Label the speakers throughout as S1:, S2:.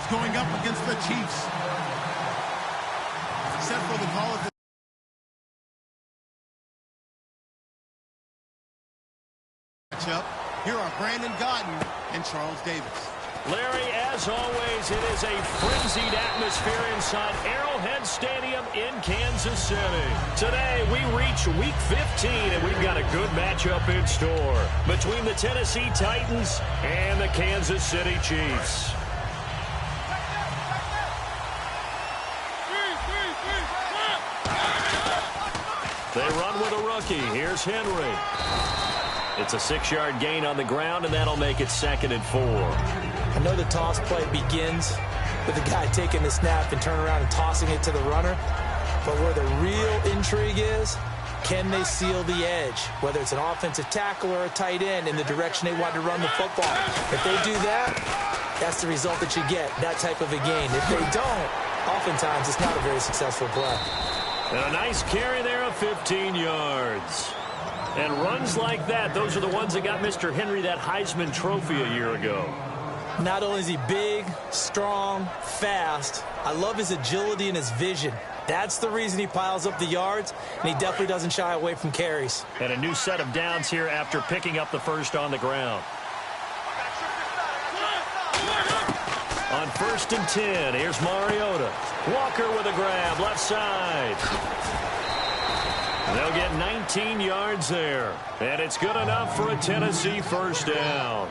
S1: going up against the Chiefs. Set for the call of the matchup. Here are Brandon Gaudin and Charles Davis.
S2: Larry, as always, it is a frenzied atmosphere inside Arrowhead Stadium in Kansas City. Today, we reach Week 15, and we've got a good matchup in store between the Tennessee Titans and the Kansas City Chiefs. They run with a rookie. Here's Henry. It's a 6-yard gain on the ground, and that'll make it 2nd and 4.
S3: I know the toss play begins with the guy taking the snap and turning around and tossing it to the runner. But where the real intrigue is, can they seal the edge? Whether it's an offensive tackle or a tight end in the direction they want to run the football. If they do that, that's the result that you get, that type of a gain. If they don't, oftentimes it's not a very successful play.
S2: And a nice carry there of 15 yards. And runs like that, those are the ones that got Mr. Henry that Heisman Trophy a year ago.
S3: Not only is he big, strong, fast, I love his agility and his vision. That's the reason he piles up the yards, and he definitely doesn't shy away from carries.
S2: And a new set of downs here after picking up the first on the ground. On 1st and 10, here's Mariota. Walker with a grab, left side. They'll get 19 yards there. And it's good enough for a Tennessee first down.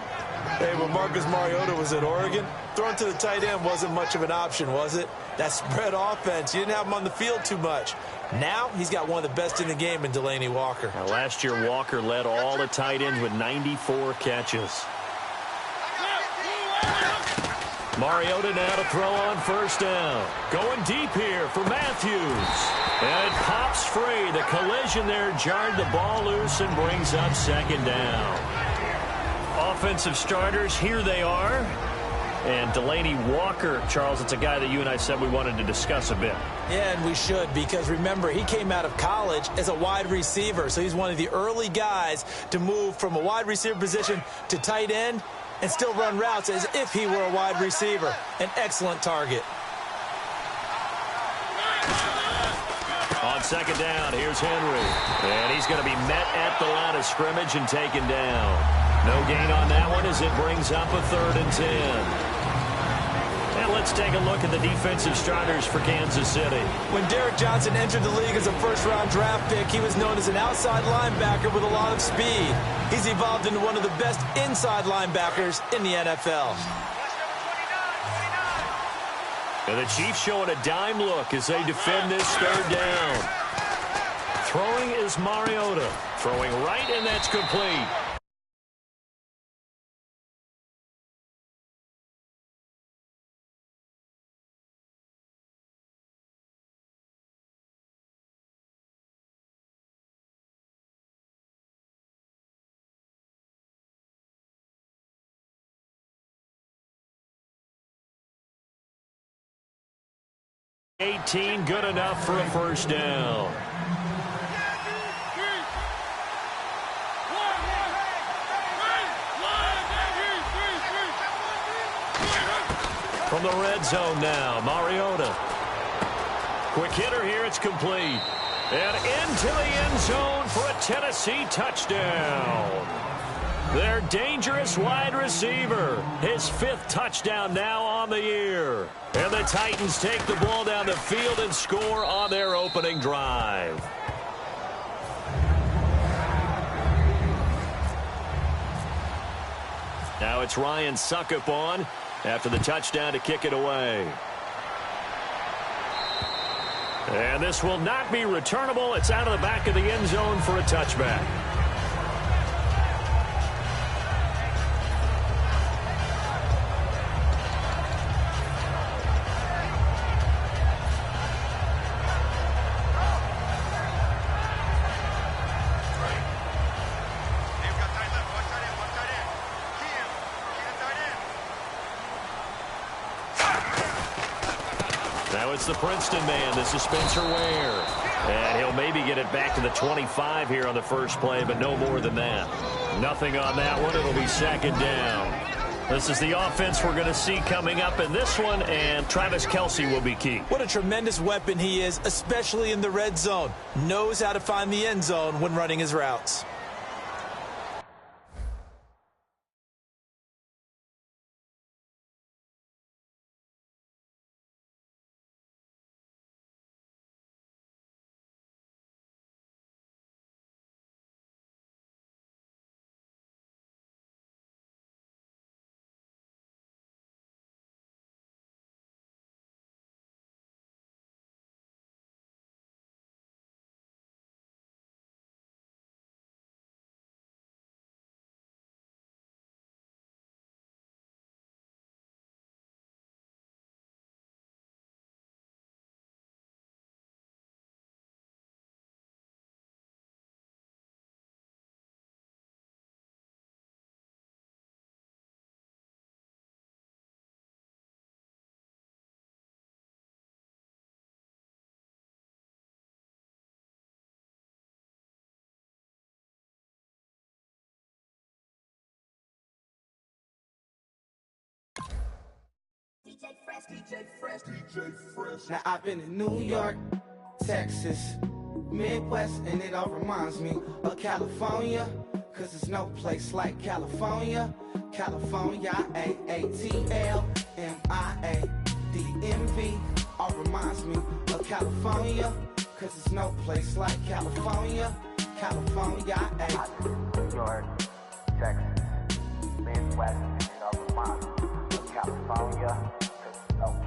S3: Hey, when Marcus Mariota was at Oregon, throwing to the tight end wasn't much of an option, was it? That spread offense, you didn't have him on the field too much. Now, he's got one of the best in the game in Delaney Walker.
S2: Now, last year, Walker led all the tight ends with 94 catches. Mariota now to throw on first down. Going deep here for Matthews. And it pops free. The collision there jarred the ball loose and brings up 2nd down. Offensive starters, here they are. And Delaney Walker, Charles, it's a guy that you and I said we wanted to discuss a bit.
S3: Yeah, and we should, because remember, he came out of college as a wide receiver. So he's one of the early guys to move from a wide receiver position to tight end and still run routes as if he were a wide receiver. An excellent target.
S2: On 2nd down, here's Henry. And he's going to be met at the line of scrimmage and taken down. No gain on that one as it brings up a 3rd and 10. And let's take a look at the defensive starters for Kansas City.
S3: When Derek Johnson entered the league as a first-round draft pick, he was known as an outside linebacker with a lot of speed. He's evolved into one of the best inside linebackers in the NFL.
S2: And the Chiefs showing a dime look as they defend this 3rd down. Throwing is Mariota. Throwing right, and that's complete. $18, good enough for a first down. From the red zone now, Mariota. Quick hitter here, it's complete. And into the end zone for a Tennessee touchdown. Their dangerous wide receiver. His 5th touchdown now on the year. And the Titans take the ball down the field and score on their opening drive. Now it's Ryan Suckup on after the touchdown to kick it away. And this will not be returnable. It's out of the back of the end zone for a touchback. Now it's the Princeton man. This is Spencer Ware. And he'll maybe get it back to the 25 here on the first play, but no more than that. Nothing on that one. It'll be 2nd down. This is the offense we're going to see coming up in this one, and Travis Kelce will be key.
S3: What a tremendous weapon he is, especially in the red zone. Knows how to find the end zone when running his routes.
S4: Now I've been in New York, Texas, Midwest, and it all reminds me of California, cause there's no place like California. California, AATLMIADMV, all reminds me of California, cause there's no place like California. California,
S5: New York, Texas, Midwest, and it all reminds me of California, cause there's no place like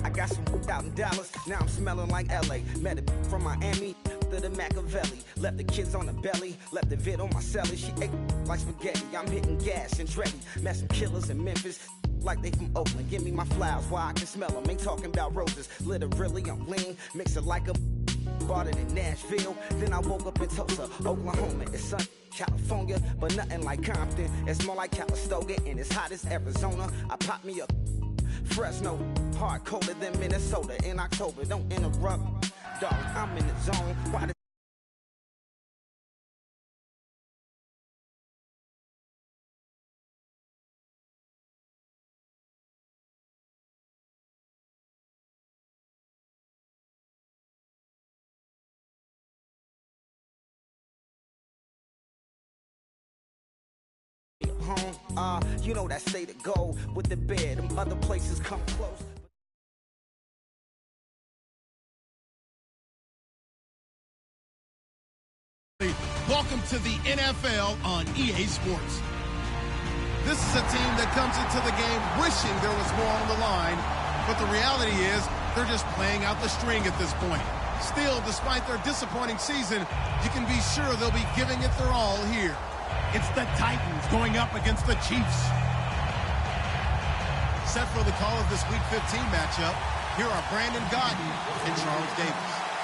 S4: I got some out in Dallas, now I'm smelling like LA. Met it from Miami to the Machiavelli. Left the kids on the belly, left the vid on my celly. She ate like spaghetti, I'm hitting gas and Dreddy. Met some killers in Memphis, like they from Oakland. Give me my flowers while I can smell them. Ain't talking about roses, literally I'm lean. Mix it like a bought it in Nashville. Then I woke up in Tulsa, Oklahoma. It's sun, California, but nothing like Compton. It's more like Calistoga, and it's hot as Arizona. I pop me up Fresno, hard colder than Minnesota in October. Don't interrupt, dog, I'm in the zone. Why the home? You know that state of gold with the bed. Them other places come close.
S1: Welcome to the NFL on EA Sports. This is a team that comes into the game wishing there was more on the line, but the reality is they're just playing out the string at this point. Still, despite their disappointing season, you can be sure they'll be giving it their all here. It's the Titans going up against the Chiefs. Set for the call of this Week 15 matchup, here are Brandon Gaudin and Charles Davis.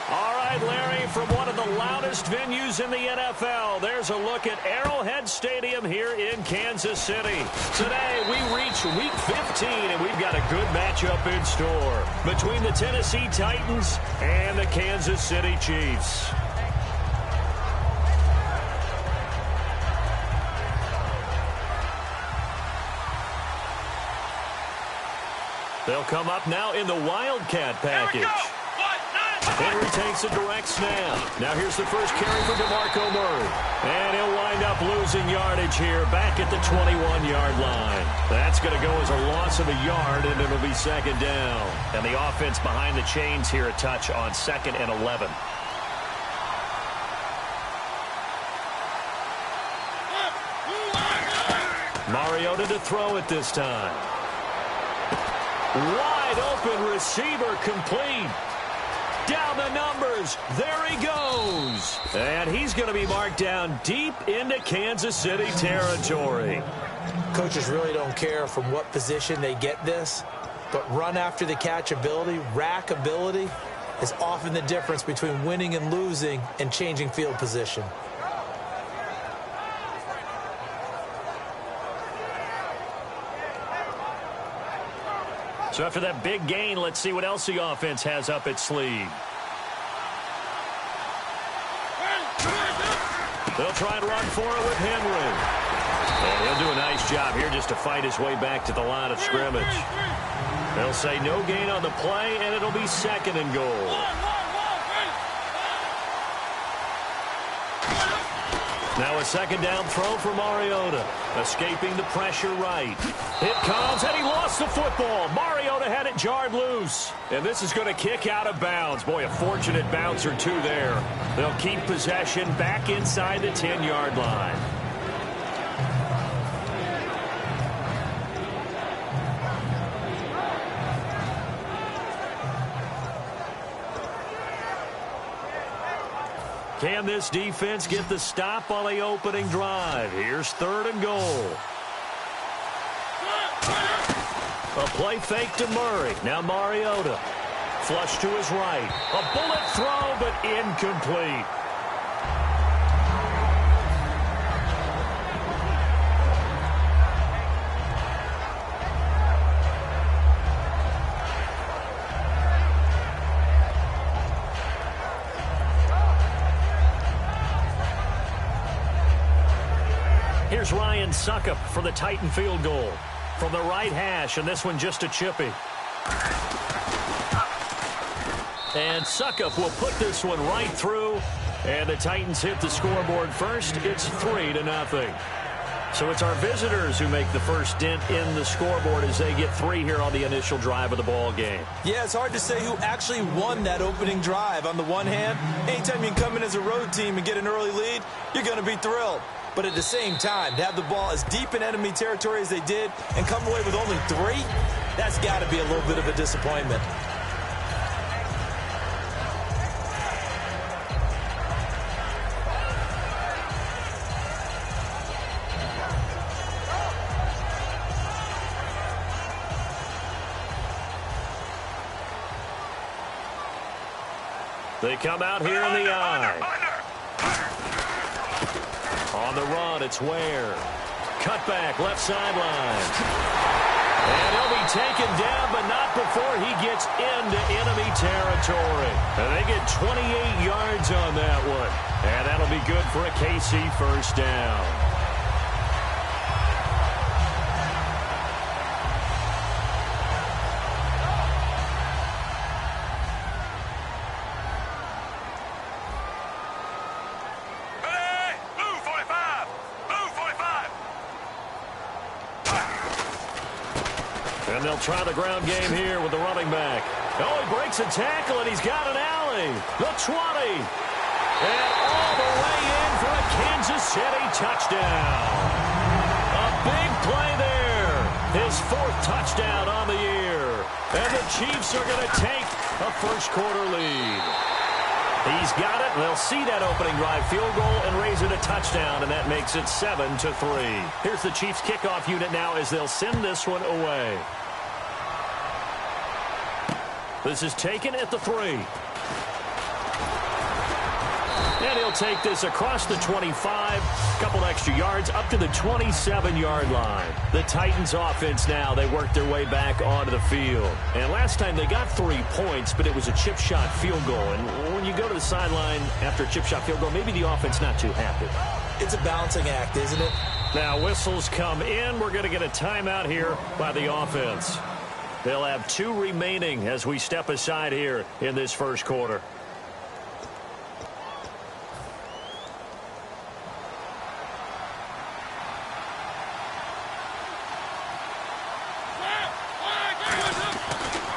S2: All right, Larry, from one of the loudest venues in the NFL, there's a look at Arrowhead Stadium here in Kansas City. Today, we reach Week 15, and we've got a good matchup in store between the Tennessee Titans and the Kansas City Chiefs. They'll come up now in the Wildcat package. Henry takes a direct snap. Now here's the first carry for DeMarco Murray. And he'll wind up losing yardage here back at the 21-yard line. That's going to go as a loss of a yard, and it'll be second down. And the offense behind the chains here a touch on 2nd and 11. Mariota to throw it this time. Wide open receiver complete. Down the numbers. There he goes. And he's going to be marked down deep into Kansas City territory.
S3: Coaches really don't care from what position they get this, but run after the catch ability, rack ability, is often the difference between winning and losing and changing field position.
S2: So after that big gain, let's see what else the offense has up its sleeve. They'll try and run for it with Henry. And he'll do a nice job here just to fight his way back to the line of scrimmage. They'll say no gain on the play, and it'll be 2nd and goal. Now a 2nd down throw for Mariota. Escaping the pressure right. It comes, and he lost the football. Mariota had it jarred loose. And this is going to kick out of bounds. Boy, a fortunate bounce or two there. They'll keep possession back inside the 10-yard line. Can this defense get the stop on the opening drive? Here's 3rd and goal. A play fake to Murray. Now Mariota. Flush to his right. A bullet throw, but incomplete. Here's Ryan Suckup for the Titan field goal from the right hash, and this one just a chippy. And Suckup will put this one right through, and the Titans hit the scoreboard first. It's 3-0. So it's our visitors who make the first dent in the scoreboard as they get 3 here on the initial drive of the ball game.
S3: Yeah, it's hard to say who actually won that opening drive. On the one hand, anytime you can come in as a road team and get an early lead, you're going to be thrilled. But at the same time, to have the ball as deep in enemy territory as they did and come away with only 3, that's got to be a little bit of a disappointment.
S2: They come out here in the eye. On the run, it's Ware. Cut back, left sideline. And he'll be taken down, but not before he gets into enemy territory. And they get 28 yards on that one. And that'll be good for a KC first down. And they'll try the ground game here with the running back. Oh, he breaks a tackle, and he's got an alley. The 20. And all the way in for a Kansas City touchdown. A big play there. His 4th touchdown on the year. And the Chiefs are going to take a first-quarter lead. He's got it. They'll see that opening drive field goal and raise it a touchdown, and that makes it 7-3. Here's the Chiefs kickoff unit now as they'll send this one away. This is taken at the 3. And he'll take this across the 25, a couple extra yards, up to the 27-yard line. The Titans offense now, they work their way back onto the field. And last time they got 3 points, but it was a chip shot field goal. And when you go to the sideline after a chip shot field goal, maybe the offense not too happy.
S3: It's a balancing act, isn't it?
S2: Now whistles come in. We're going to get a timeout here by the offense. They'll have 2 remaining as we step aside here in this first quarter.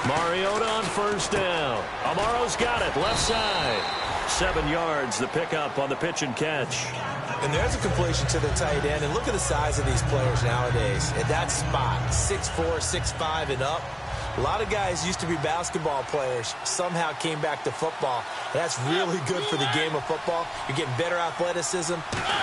S2: Mariota on first down. Amaro's got it, left side. 7 yards, the pickup on the pitch and catch.
S3: And there's a completion to the tight end. And look at the size of these players nowadays. At that spot, 6'4", 6'5", and up. A lot of guys used to be basketball players, somehow came back to football. That's really good for the game of football. You're getting better athleticism,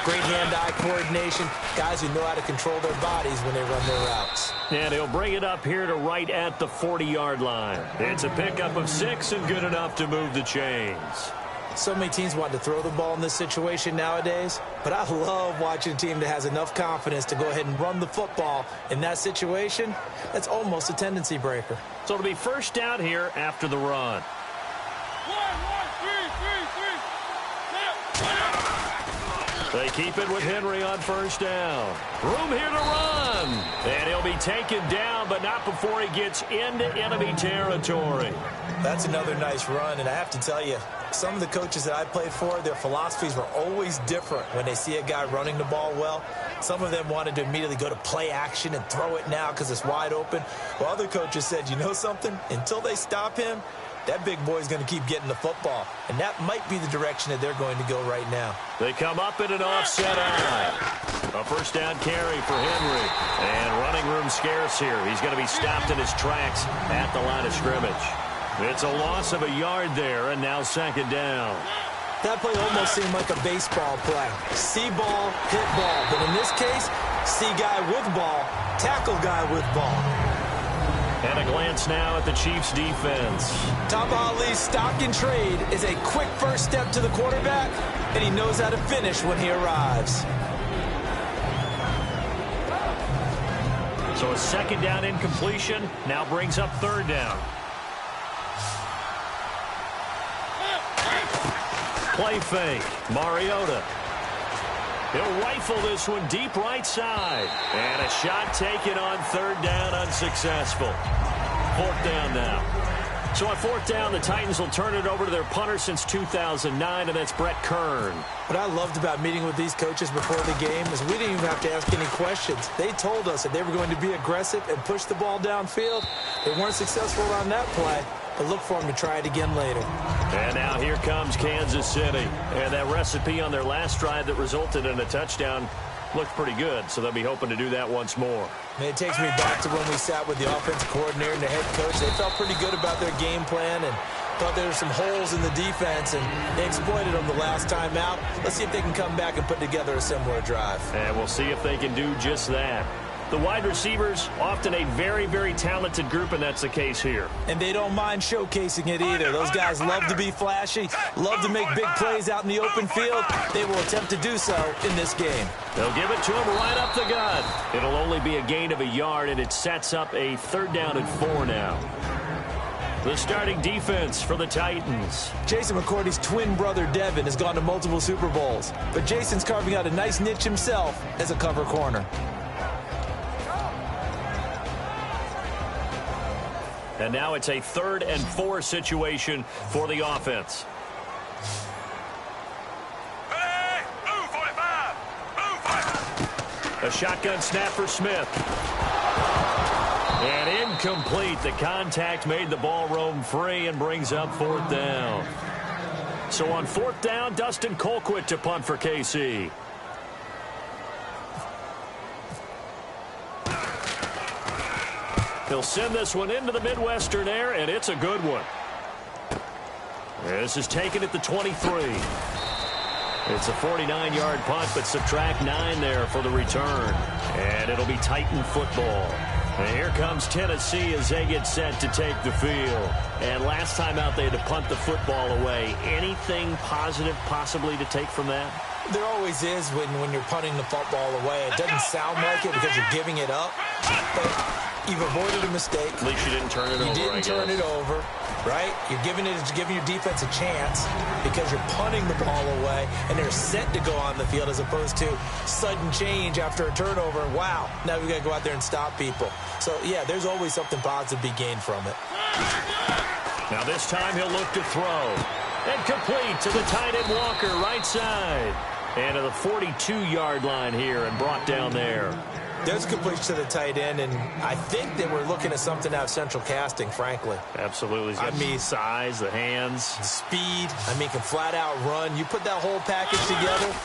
S3: great hand-eye coordination, guys who know how to control their bodies when they run their routes.
S2: And he'll bring it up here to right at the 40-yard line. It's a pickup of 6 and good enough to move the chains.
S3: So many teams want to throw the ball in this situation nowadays, but I love watching a team that has enough confidence to go ahead and run the football in that situation. That's almost a tendency breaker.
S2: So it'll be first down here after the run. They keep it with Henry on first down. Room here to run. And he'll be taken down, but not before he gets into enemy territory.
S3: That's another nice run, and I have to tell you, some of the coaches that I played for, their philosophies were always different when they see a guy running the ball well. Some of them wanted to immediately go to play action and throw it now because it's wide open. While other coaches said, you know something? Until they stop him, that big boy's going to keep getting the football. And that might be the direction that they're going to go right now.
S2: They come up in an offset eye. A first down carry for Henry. And running room scarce here. He's going to be stopped in his tracks at the line of scrimmage. It's a loss of a yard there, and now second down.
S3: That play almost seemed like a baseball play. See ball, hit ball. But in this case, see guy with ball, tackle guy with ball.
S2: And a glance now at the Chiefs' defense.
S3: Tom Ali's stock and trade is a quick first step to the quarterback, and he knows how to finish when he arrives.
S2: So a second down incompletion now brings up third down. Play fake. Mariota. He'll rifle this one deep right side. And a shot taken on third down, unsuccessful. Fourth down now. So on fourth down, the Titans will turn it over to their punter since 2009, and that's Brett Kern.
S3: What I loved about meeting with these coaches before the game is we didn't even have to ask any questions. They told us that they were going to be aggressive and push the ball downfield. They weren't successful on that play, but look for them to try it again later.
S2: And now here comes Kansas City. And that recipe on their last drive that resulted in a touchdown looked pretty good, so they'll be hoping to do that once more.
S3: And it takes me back to when we sat with the offensive coordinator and the head coach. They felt pretty good about their game plan and thought there were some holes in the defense, and they exploited them the last time out. Let's see if they can come back and put together a similar drive.
S2: And we'll see if they can do just that. The wide receivers, often a very, very talented group, and that's the case here.
S3: And they don't mind showcasing it either. Those guys love to be flashy, love to make big plays out in the open field. They will attempt to do so in this game.
S2: They'll give it to him right up the gut. It'll only be a gain of a yard, and it sets up a third down and 4 now. The starting defense for the Titans.
S3: Jason McCourty's twin brother, Devin, has gone to multiple Super Bowls. But Jason's carving out a nice niche himself as a cover corner.
S2: And now it's a 3rd and 4 situation for the offense.
S6: Hey, move 45. Move 45.
S2: A shotgun snap for Smith. And incomplete. The contact made the ball roam free and brings up 4th down. So on 4th down, Dustin Colquitt to punt for KC. He'll send this one into the Midwestern air, and it's a good one. This is taken at the 23. It's a 49-yard punt, but subtract 9 there for the return. And it'll be Titan football. And here comes Tennessee as they get set to take the field. And last time out, they had to punt the football away. Anything positive possibly to take from that?
S3: There always is when you're punting the football away. It doesn't sound like it because you're giving it up. But you've avoided a mistake.
S2: At least you didn't turn it over,
S3: You didn't turn it over, right? You're giving your defense a chance because you're punting the ball away, and they're set to go on the field as opposed to sudden change after a turnover. And wow, now we've got to go out there and stop people. So, yeah, there's always something positive to be gained from it.
S2: Now this time he'll look to throw. And complete to the tight end Walker, right side. And to the 42-yard line here and brought down there.
S3: There's completion to the tight end, and I think that we're looking at something out of central casting, frankly.
S2: Absolutely.
S3: I mean,
S2: size, the hands.
S3: the speed. I mean, can flat out run. You put that whole package together,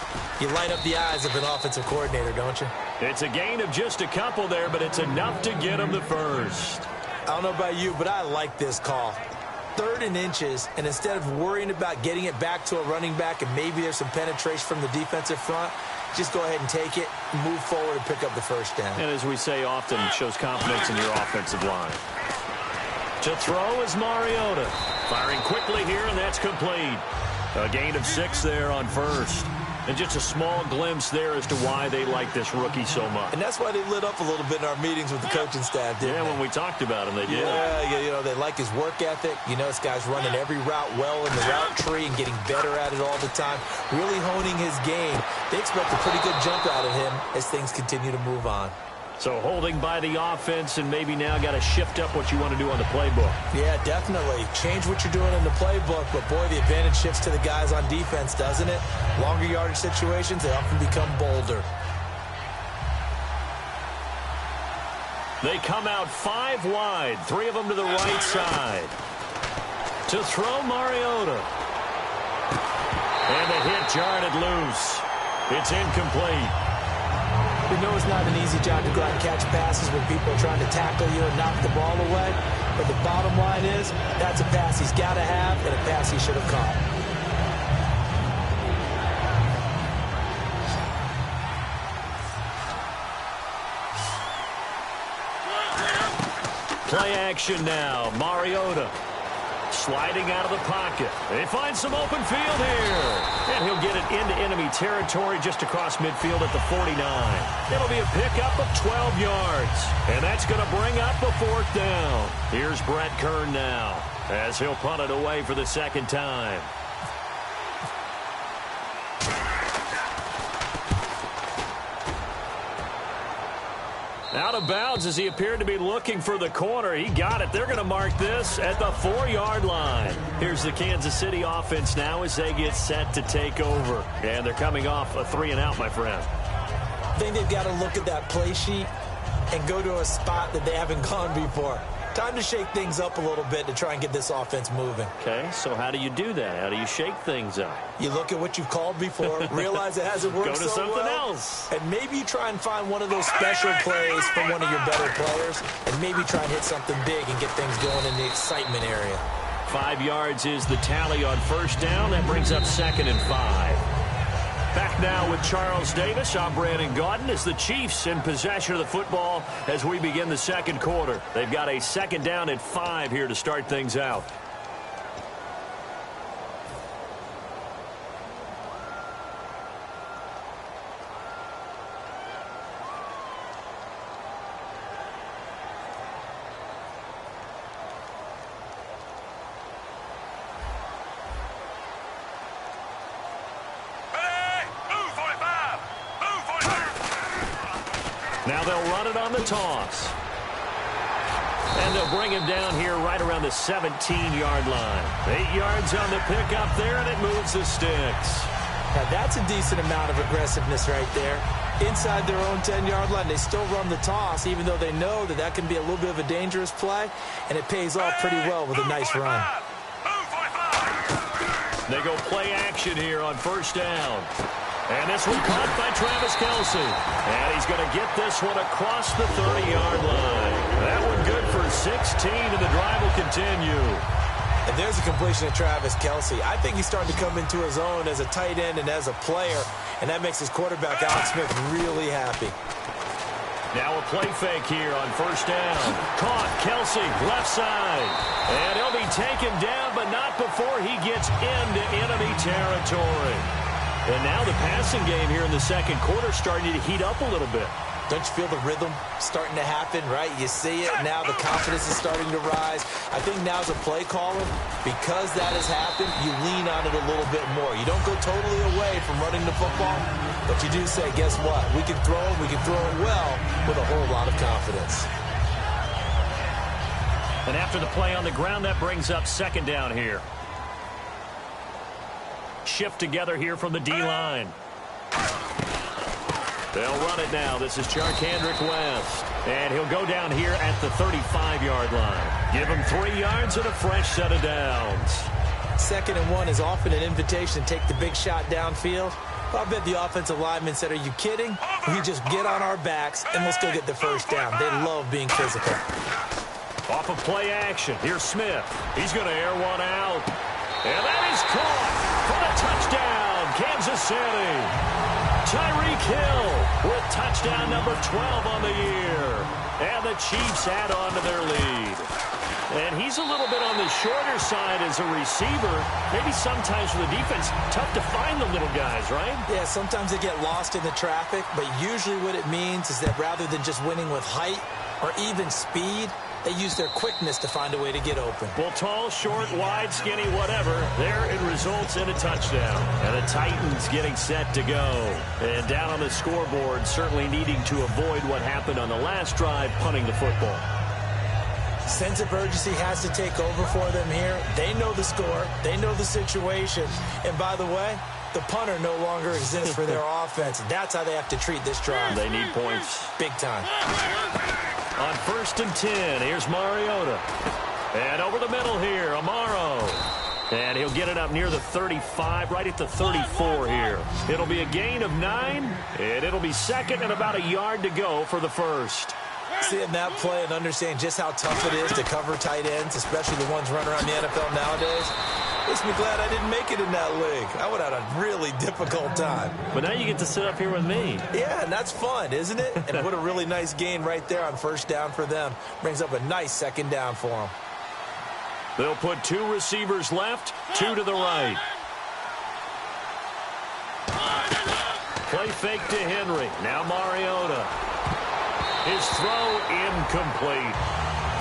S3: you light up the eyes of an offensive coordinator, don't you?
S2: It's a gain of just a couple there, but it's enough to get him the first.
S3: I don't know about you, but I like this call. 3rd and inches, and instead of worrying about getting it back to a running back and maybe there's some penetration from the defensive front, just go ahead and take it, move forward, and pick up the first down.
S2: And as we say often, it shows confidence in your offensive line. To throw is Mariota. Firing quickly here, and that's complete. A gain of 6 there on first. And just a small glimpse there as to why they like this rookie so much.
S3: And that's why they lit up a little bit in our meetings with the coaching staff, didn't they?
S2: When we talked about him, they did.
S3: Yeah, you know, they like his work ethic. You know, this guy's running every route well in the route tree and getting better at it all the time, really honing his game. They expect a pretty good jump out of him as things continue to move on.
S2: So holding by the offense and maybe now got to shift up what you want to do on the playbook.
S3: Yeah, definitely. Change what you're doing in the playbook, but boy, the advantage shifts to the guys on defense, doesn't it? Longer yardage situations, they often become bolder.
S2: They come out 5 wide, 3 of them to the right side. To throw Mariota. And the hit jarred it loose. It's incomplete.
S3: We know it's not an easy job to go out and catch passes when people are trying to tackle you and knock the ball away. But the bottom line is, that's a pass he's got to have and a pass he should have caught.
S2: Play action now. Mariota sliding out of the pocket. They find some open field here. And he'll get it into enemy territory just across midfield at the 49. It'll be a pickup of 12 yards. And that's going to bring up a 4th down. Here's Brett Kern now as he'll punt it away for the 2nd time. Out of bounds as he appeared to be looking for the corner. He got it. They're going to mark this at the 4-yard line. Here's the Kansas City offense now as they get set to take over. And they're coming off a 3-and-out, my friend.
S3: I think they've got to look at that play sheet and go to a spot that they haven't gone before. Time to shake things up a little bit to try and get this offense moving.
S2: Okay, so how do you do that? How do you shake things up?
S3: You look at what you've called before, realize it hasn't worked so well.
S2: Go to something else.
S3: And maybe you try and find one of those special plays from one of your better players, and maybe try and hit something big and get things going in the excitement area.
S2: 5 yards is the tally on 1st down. That brings up 2nd and 5. Back now with Charles Davis. I'm Brandon Gaudin as the Chiefs in possession of the football as we begin the 2nd quarter. They've got a 2nd down and 5 here to start things out. Now they'll run it on the toss. And they'll bring him down here right around the 17-yard line. 8 yards on the pickup there, and it moves the sticks.
S3: Now that's a decent amount of aggressiveness right there. Inside their own 10-yard line, they still run the toss, even though they know that that can be a little bit of a dangerous play, and it pays off pretty well with a nice run.
S2: They go play action here on 1st down. And this one caught by Travis Kelce. And he's going to get this one across the 30-yard line. That one good for 16, and the drive will continue.
S3: And there's a completion to Travis Kelce. I think he's starting to come into his own as a tight end and as a player, and that makes his quarterback, Alex Smith, really happy.
S2: Now a play fake here on 1st down. Caught, Kelce, left side. And he'll be taken down, but not before he gets into enemy territory. And now the passing game here in the 2nd quarter starting to heat up a little bit.
S3: Don't you feel the rhythm starting to happen, right? You see it, now the confidence is starting to rise. I think now as a play caller, because that has happened, you lean on it a little bit more. You don't go totally away from running the football, but you do say, guess what? We can throw it well with a whole lot of confidence.
S2: And after the play on the ground, that brings up 2nd down here. Shift together here from the D-line. They'll run it now. This is Charkandrick West. And he'll go down here at the 35-yard line. Give him 3 yards and a fresh set of downs.
S3: 2nd and 1 is often an invitation to take the big shot downfield. Well, I bet the offensive linemen said, are you kidding? We just get on our backs and we'll still get the 1st down. They love being physical.
S2: Off of play action, here's Smith. He's going to air one out. And that is caught for the touchdown, Kansas City. Tyreek Hill with touchdown number 12 on the year. And the Chiefs add on to their lead. And he's a little bit on the shorter side as a receiver. Maybe sometimes for the defense, tough to find the little guys, right?
S3: Yeah, sometimes they get lost in the traffic, but usually what it means is that rather than just winning with height or even speed, they use their quickness to find a way to get open.
S2: Well, tall, short, wide, skinny, whatever, there it results in a touchdown. And the Titans getting set to go. And down on the scoreboard, certainly needing to avoid what happened on the last drive, punting the football.
S3: Sense of urgency has to take over for them here. They know the score. They know the situation. And by the way, the punter no longer exists for their offense. That's how they have to treat this drive.
S2: They need points.
S3: Big time.
S2: On 1st and 10, here's Mariota. And over the middle here, Amaro. And he'll get it up near the 35, right at the 34 here. It'll be a gain of 9, and it'll be second and about a yard to go for the first.
S3: Seeing that play and understanding just how tough it is to cover tight ends, especially the ones running around the NFL nowadays, makes me glad I didn't make it in that league. I would have had a really difficult time.
S2: But now you get to sit up here with me.
S3: Yeah, and that's fun, isn't it? And what a really nice gain right there on first down for them. Brings up a nice second down for them.
S2: They'll put 2 receivers left, 2 to the right. Play fake to Henry. Now Mariota. His throw incomplete.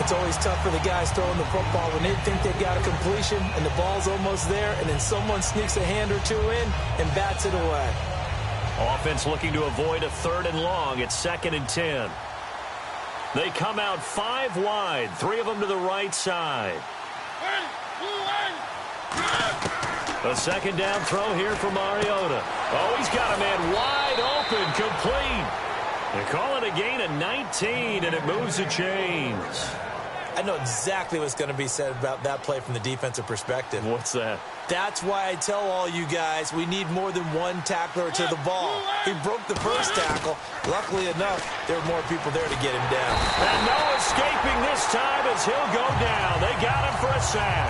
S3: It's always tough for the guys throwing the football when they think they got a completion and the ball's almost there, and then someone sneaks a hand or 2 in and bats it away.
S2: Offense looking to avoid a 3rd and long. It's 2nd and 10. They come out 5 wide, 3 of them to the right side. A second down throw here for Mariota. Oh, he's got a man wide open, complete. They call it a gain of 19, and it moves the chains.
S3: I know exactly what's going to be said about that play from the defensive perspective.
S2: What's that?
S3: That's why I tell all you guys we need more than one tackler to the ball. He broke the first tackle. Luckily enough, there were more people there to get him down.
S2: And no escaping this time as he'll go down. They got him for a sack.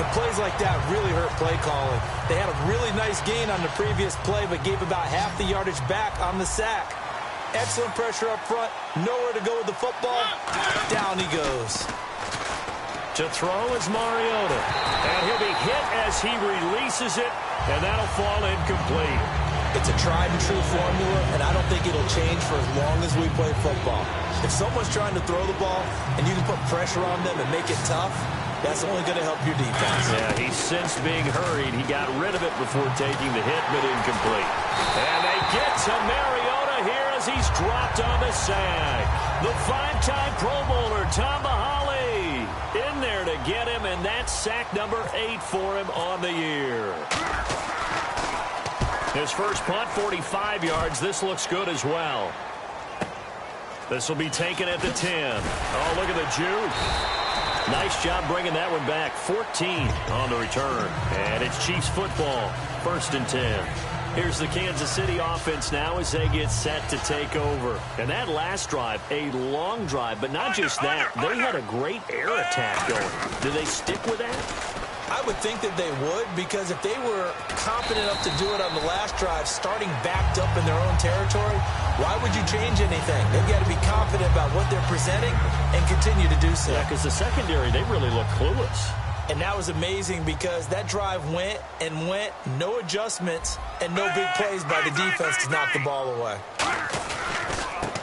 S3: And plays like that really hurt play calling. They had a really nice gain on the previous play, but gave about half the yardage back on the sack. Excellent pressure up front. Nowhere to go with the football. Down he goes.
S2: To throw is Mariota. And he'll be hit as he releases it, and that'll fall incomplete.
S3: It's a tried-and-true formula, and I don't think it'll change for as long as we play football. If someone's trying to throw the ball, and you can put pressure on them and make it tough, that's only going to help your defense.
S2: Yeah, he sensed being hurried. He got rid of it before taking the hit, but incomplete. And they get to Mariota here as he's dropped on the sack. The 5-time Pro Bowler, Tom Bahali, in there to get him, and that's sack number 8 for him on the year. His first punt, 45 yards. This looks good as well. This will be taken at the 10. Oh, look at the juke. Nice job bringing that one back. 14 on the return. And it's Chiefs football. 1st and 10. Here's the Kansas City offense now as they get set to take over. And that last drive, a long drive, but not just that. They had a great air attack going. Do they stick with that?
S3: I would think that they would, because if they were confident enough to do it on the last drive, starting backed up in their own territory, why would you change anything? They've got to be confident about what they're presenting and continue to do so.
S2: Yeah, because the secondary, they really look clueless.
S3: And that was amazing because that drive went and went, no adjustments, and no big plays by the defense to knock the ball away.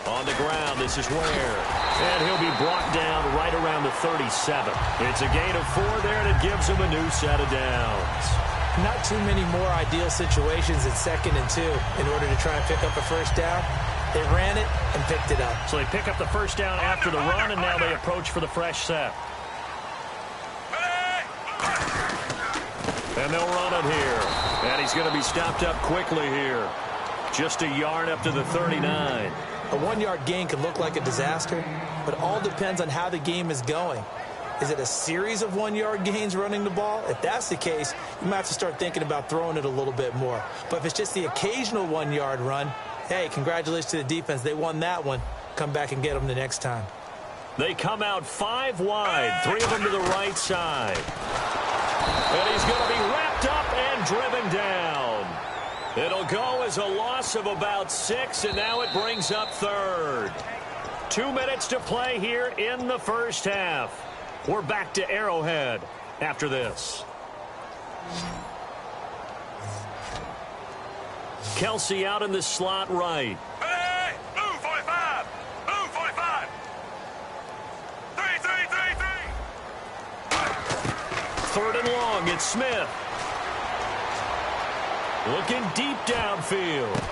S2: On the ground, this is Ware. And he'll be brought down right around the 37. It's a gain of 4 there, and it gives him a new set of downs.
S3: Not too many more ideal situations at 2nd and 2 in order to try and pick up a first down. They ran it and picked it up.
S2: So they pick up the first down after the run, and now they approach for the fresh set. And they'll run it here. And he's going to be stopped up quickly here. Just a yard up to the 39.
S3: A 1-yard gain can look like a disaster, but it all depends on how the game is going. Is it a series of 1-yard gains running the ball? If that's the case, you might have to start thinking about throwing it a little bit more. But if it's just the occasional 1-yard run, hey, congratulations to the defense. They won that one. Come back and get them the next time.
S2: They come out 5 wide, 3 of them to the right side. And he's going to be wrapped up and driven down. It'll go as a loss of about 6, and now it brings up 3rd. 2 minutes to play here in the first half. We're back to Arrowhead after this. Kelsey out in the slot right.
S6: Hey, move 45. Move 45. 3, 3, 3, 3.
S2: 3rd and long, it's Smith. Looking deep downfield.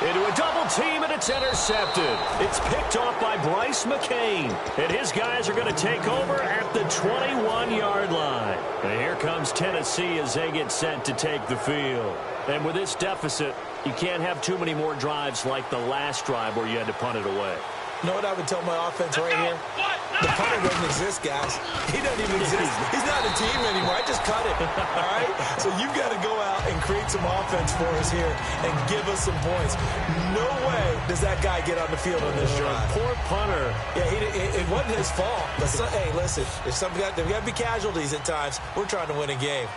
S2: Into a double team, and it's intercepted. It's picked off by Bryce McCain. And his guys are going to take over at the 21-yard line. And here comes Tennessee as they get set to take the field. And with this deficit, you can't have too many more drives like the last drive where you had to punt it away.
S3: You know what I would tell my offense right here? The punter doesn't exist, guys. He doesn't even exist. He's not a team anymore. I just cut it. All right? So you've got to go out and create some offense for us here and give us some points. No way does that guy get on the field on this drive.
S2: Poor punter.
S3: Yeah, it wasn't his fault. But hey, listen, there's got to be casualties at times. We're trying to win a game.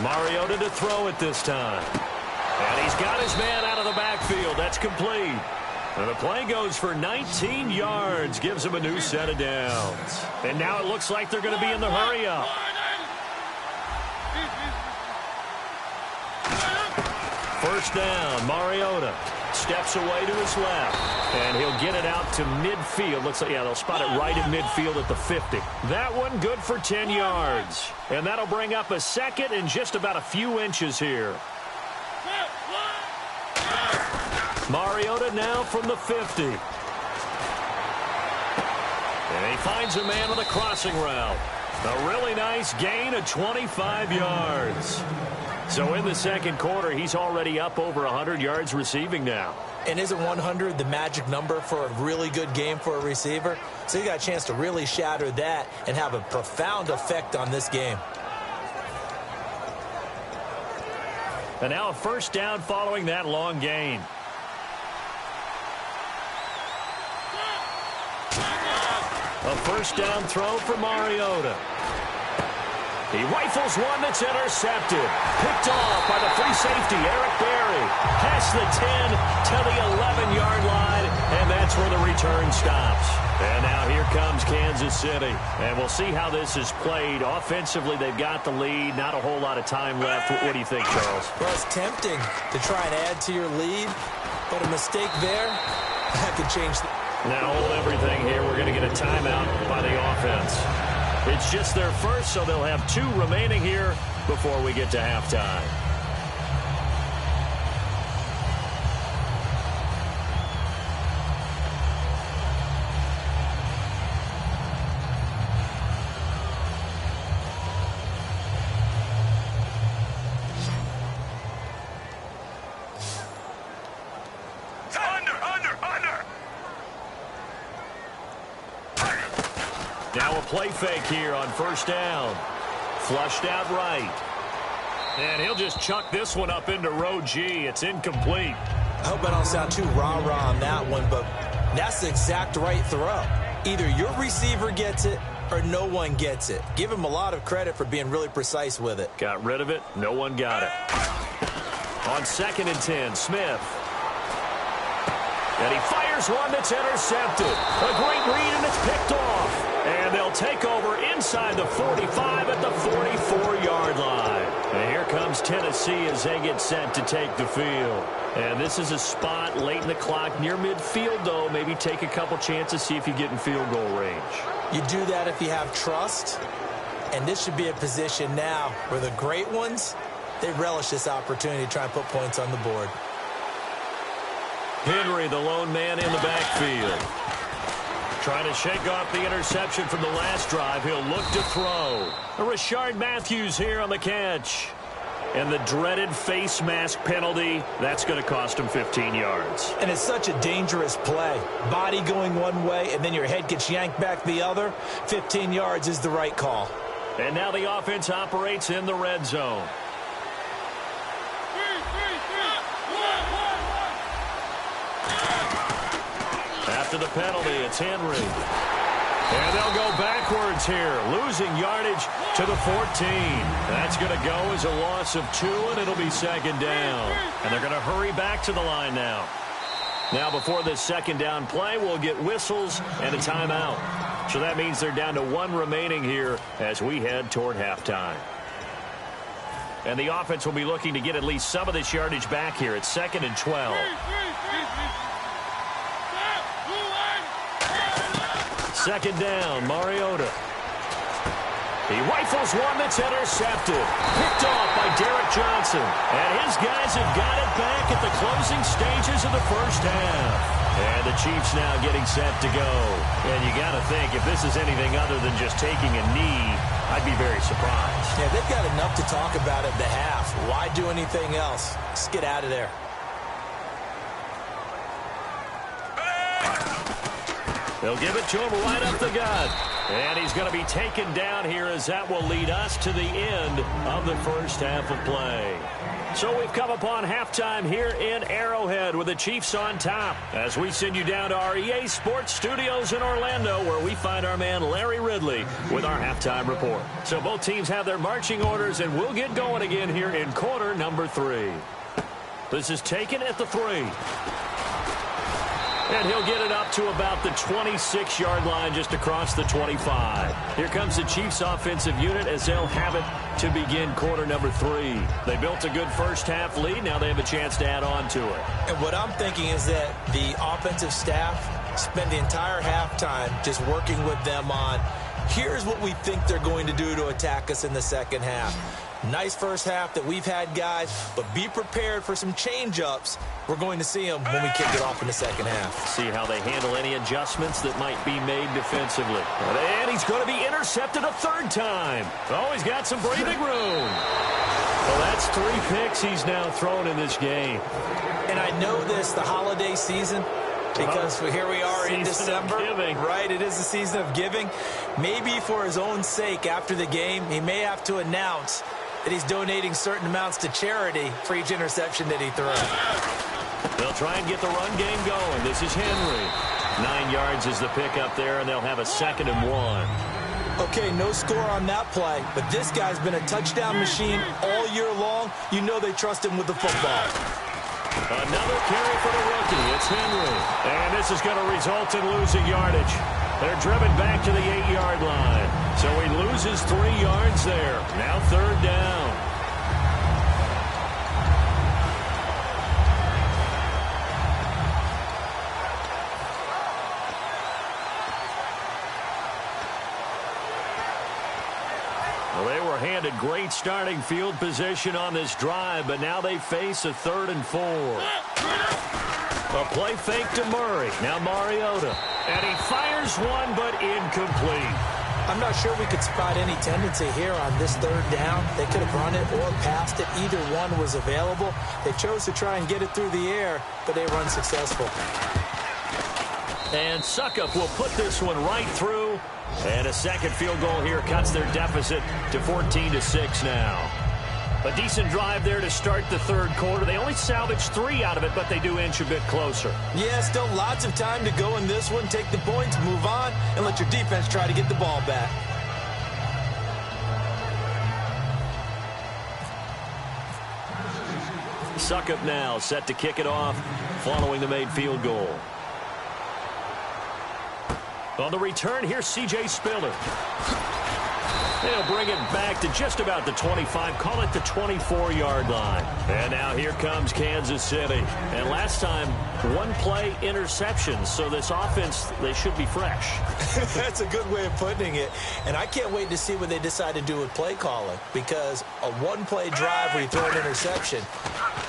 S2: Mariota to throw it this time. And he's got his man out of the backfield. That's complete. And the play goes for 19 yards. Gives him a new set of downs. And now it looks like they're going to be in the hurry-up. First down, Mariota steps away to his left. And he'll get it out to midfield. Looks like, yeah, they'll spot it right in midfield at the 50. That one good for 10 yards. And that'll bring up a 2nd and just about a few inches here. Mariota now from the 50. And he finds a man on the crossing route. A really nice gain of 25 yards. So in the second quarter, he's already up over 100 yards receiving now.
S3: And isn't 100 the magic number for a really good game for a receiver? So you got a chance to really shatter that and have a profound effect on this game.
S2: And now a first down following that long gain. A first down throw for Mariota. He rifles one that's intercepted. Picked off by the free safety, Eric Berry. Past the 10 to the 11-yard line, and that's where the return stops. And now here comes Kansas City. And we'll see how this is played. Offensively, they've got the lead. Not a whole lot of time left. What do you think, Charles?
S3: Well, it's tempting to try and add to your lead, but a mistake there, that could change.
S2: Now hold everything here. We're going to get a timeout by the offense. It's just their first, so they'll have 2 remaining here before we get to halftime. Now a play fake here on first down. Flushed out right. And he'll just chuck this one up into row G. It's incomplete.
S3: I hope I don't sound too rah-rah on that one, but that's the exact right throw. Either your receiver gets it or no one gets it. Give him a lot of credit for being really precise with it.
S2: Got rid of it. No one got it. On 2nd and 10, Smith. And he fires one that's intercepted. A great read, and it's picked off. And they'll take over inside the 45 at the 44-yard line. And here comes Tennessee as they get set to take the field. And this is a spot late in the clock near midfield, though. Maybe take a couple chances, see if you get in field goal range.
S3: You do that if you have trust. And this should be a position now where the great ones, they relish this opportunity to try and put points on the board.
S2: Henry, the lone man in the backfield. Trying to shake off the interception from the last drive. He'll look to throw. Rashard Matthews here on the catch. And the dreaded face mask penalty, that's going to cost him 15 yards.
S3: And it's such a dangerous play. Body going one way, and then your head gets yanked back the other. 15 yards is the right call.
S2: And now the offense operates in the red zone. After the penalty, it's Henry. And they'll go backwards here, losing yardage to the 14. That's going to go as a loss of 2, and it'll be second down. And they're going to hurry back to the line now. Now, before this second down play, we'll get whistles and a timeout. So that means they're down to 1 remaining here as we head toward halftime. And the offense will be looking to get at least some of this yardage back here. It's 2nd and 12. Second down, Mariota. He rifles one that's intercepted. Picked off by Derek Johnson. And his guys have got it back at the closing stages of the first half. And the Chiefs now getting set to go. And you got to think, if this is anything other than just taking a knee, I'd be very surprised.
S3: Yeah, they've got enough to talk about at the half. Why do anything else? Just get out of there.
S2: They'll give it to him right up the gut. And he's going to be taken down here as that will lead us to the end of the first half of play. So we've come upon halftime here in Arrowhead with the Chiefs on top as we send you down to our EA Sports Studios in Orlando where we find our man Larry Ridley with our halftime report. So both teams have their marching orders and we'll get going again here in quarter number 3. This is taken at the 3. And he'll get it up to about the 26-yard line just across the 25. Here comes the Chiefs offensive unit as they'll have it to begin quarter number 3. They built a good first half lead. Now they have a chance to add on to it.
S3: And what I'm thinking is that the offensive staff spend the entire halftime just working with them on, here's what we think they're going to do to attack us in the second half. Nice first half that we've had, guys, but be prepared for some change-ups. We're going to see them when we kick it off in the second half.
S2: See how they handle any adjustments that might be made defensively. And he's going to be intercepted a 3rd time. Oh, he's got some breathing room. Well, that's 3 picks he's now thrown in this game.
S3: And I know this, the holiday season, because here we are in December, right? It is the season of giving. Maybe for his own sake after the game, he may have to announce that he's donating certain amounts to charity for each interception that he throws.
S2: They'll try and get the run game going. This is Henry. 9 yards is the pick up there, and they'll have a 2nd and 1.
S3: Okay, no score on that play, but this guy's been a touchdown machine all year long. You know they trust him with the football.
S2: Another carry for the rookie. It's Henry. And this is going to result in losing yardage. They're driven back to the 8-yard line. So he loses 3 yards there. Now 3rd down. Well, they were handed great starting field position on this drive, but now they face a 3rd and 4. A play fake to Murray. Now Mariota. And he fires one, but incomplete.
S3: I'm not sure we could spot any tendency here on this 3rd down. They could have run it or passed it. Either one was available. They chose to try and get it through the air, but they were unsuccessful.
S2: And Suckup will put this one right through. And a 2nd field goal here cuts their deficit to 14-6 now. A decent drive there to start the 3rd quarter. They only salvaged 3 out of it, but they do inch a bit closer.
S3: Yeah, still lots of time to go in this one. Take the points, move on, and let your defense try to get the ball back.
S2: Suckup now set to kick it off following the made field goal. On the return, here's C.J. Spiller. They'll bring it back to just about the 25, call it the 24-yard line. And now here comes Kansas City. And last time, 1-play interceptions, so this offense, they should be fresh.
S3: That's a good way of putting it. And I can't wait to see what they decide to do with play calling, because a 1-play drive where you throw an interception,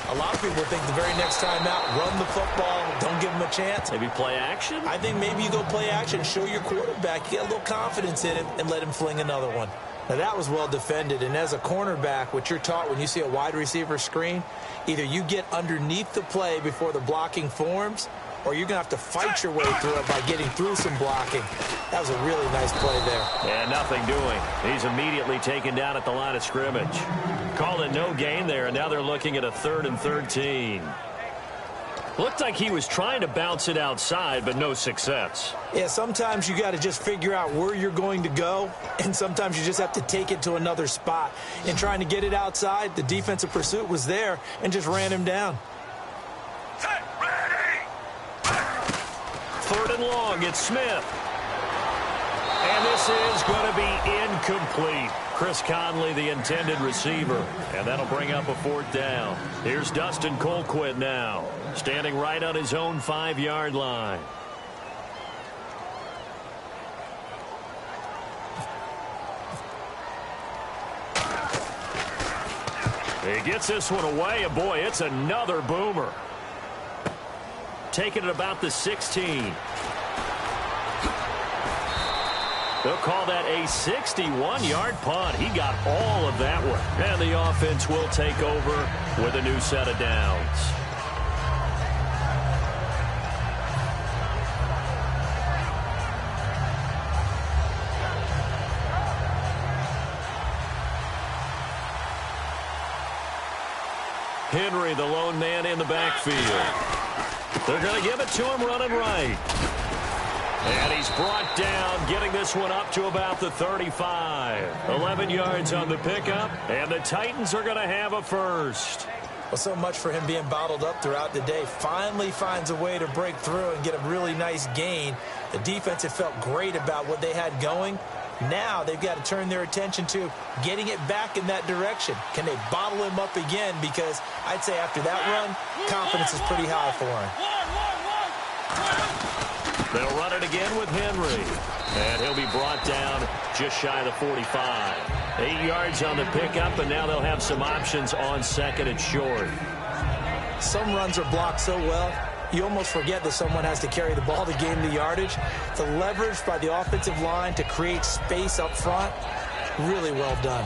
S3: a lot of people think the very next time out, run the football, don't give them a chance.
S2: Maybe play action?
S3: I think maybe you go play action, show your quarterback, get a little confidence in him, and let him fling another one. Now, that was well defended, and as a cornerback, what you're taught when you see a wide receiver screen, either you get underneath the play before the blocking forms, or you're going to have to fight your way through it by getting through some blocking. That was a really nice play there.
S2: Yeah, nothing doing. He's immediately taken down at the line of scrimmage. Called it no gain there, and now they're looking at a 3rd and 13. Looked like he was trying to bounce it outside, but no success.
S3: Yeah, sometimes you got to just figure out where you're going to go, and sometimes you just have to take it to another spot. In trying to get it outside, the defensive pursuit was there and just ran him down.
S6: Set, ready!
S2: 3rd and long, it's Smith. And this is going to be incomplete. Chris Conley, the intended receiver. And that'll bring up a 4th down. Here's Dustin Colquitt now, standing right on his own 5-yard line. He gets this one away, and boy, it's another boomer. Taking it about the 16. They'll call that a 61-yard punt. He got all of that one. And the offense will take over with a new set of downs. Henry, the lone man in the backfield. They're going to give it to him running right. And he's brought down, getting this one up to about the 35. 11 yards on the pickup, and the Titans are going to have a first.
S3: Well, so much for him being bottled up throughout the day. Finally finds a way to break through and get a really nice gain. The defense had felt great about what they had going. Now they've got to turn their attention to getting it back in that direction. Can they bottle him up again? Because I'd say after that run, confidence is pretty high for him.
S2: They'll run it again with Henry. And he'll be brought down just shy of the 45. 8 yards on the pickup, and now they'll have some options on 2nd and short.
S3: Some runs are blocked so well, you almost forget that someone has to carry the ball to gain the yardage. The leverage by the offensive line to create space up front, really well done.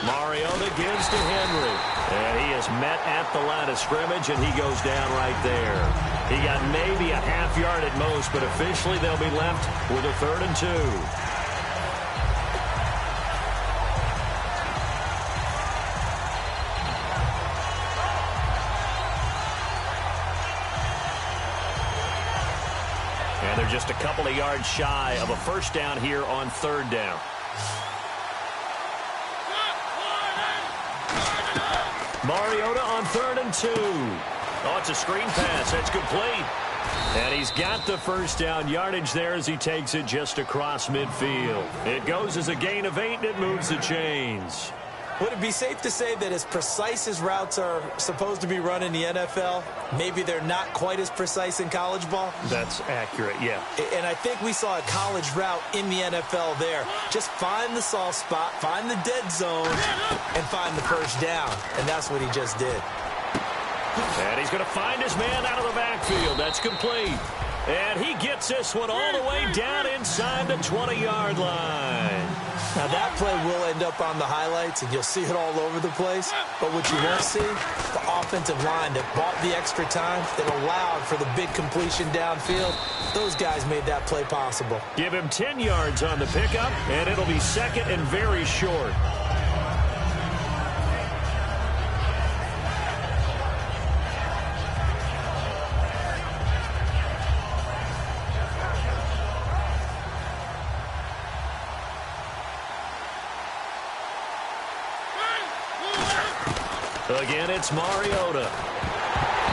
S2: Mariota gives to Henry. And he is met at the line of scrimmage, and he goes down right there. He got maybe a half yard at most, but officially they'll be left with a 3rd and 2. And they're just a couple of yards shy of a first down here on 3rd down. Mariota on 3rd and 2. Oh, it's a screen pass. That's complete. And he's got the first down yardage there as he takes it just across midfield. It goes as a gain of 8, and it moves the chains.
S3: Would it be safe to say that as precise as routes are supposed to be run in the NFL, maybe they're not quite as precise in college ball?
S2: That's accurate, yeah.
S3: And I think we saw a college route in the NFL there. Just find the soft spot, find the dead zone, and find the first down. And that's what he just did.
S2: And he's going to find his man out of the backfield. That's complete. And he gets this one all the way down inside the 20-yard line.
S3: Now, that play will end up on the highlights, and you'll see it all over the place. But what you won't see, the offensive line that bought the extra time, that allowed for the big completion downfield, those guys made that play possible.
S2: Give him 10 yards on the pickup, and it'll be 2nd and very short. Again, it's Mariota.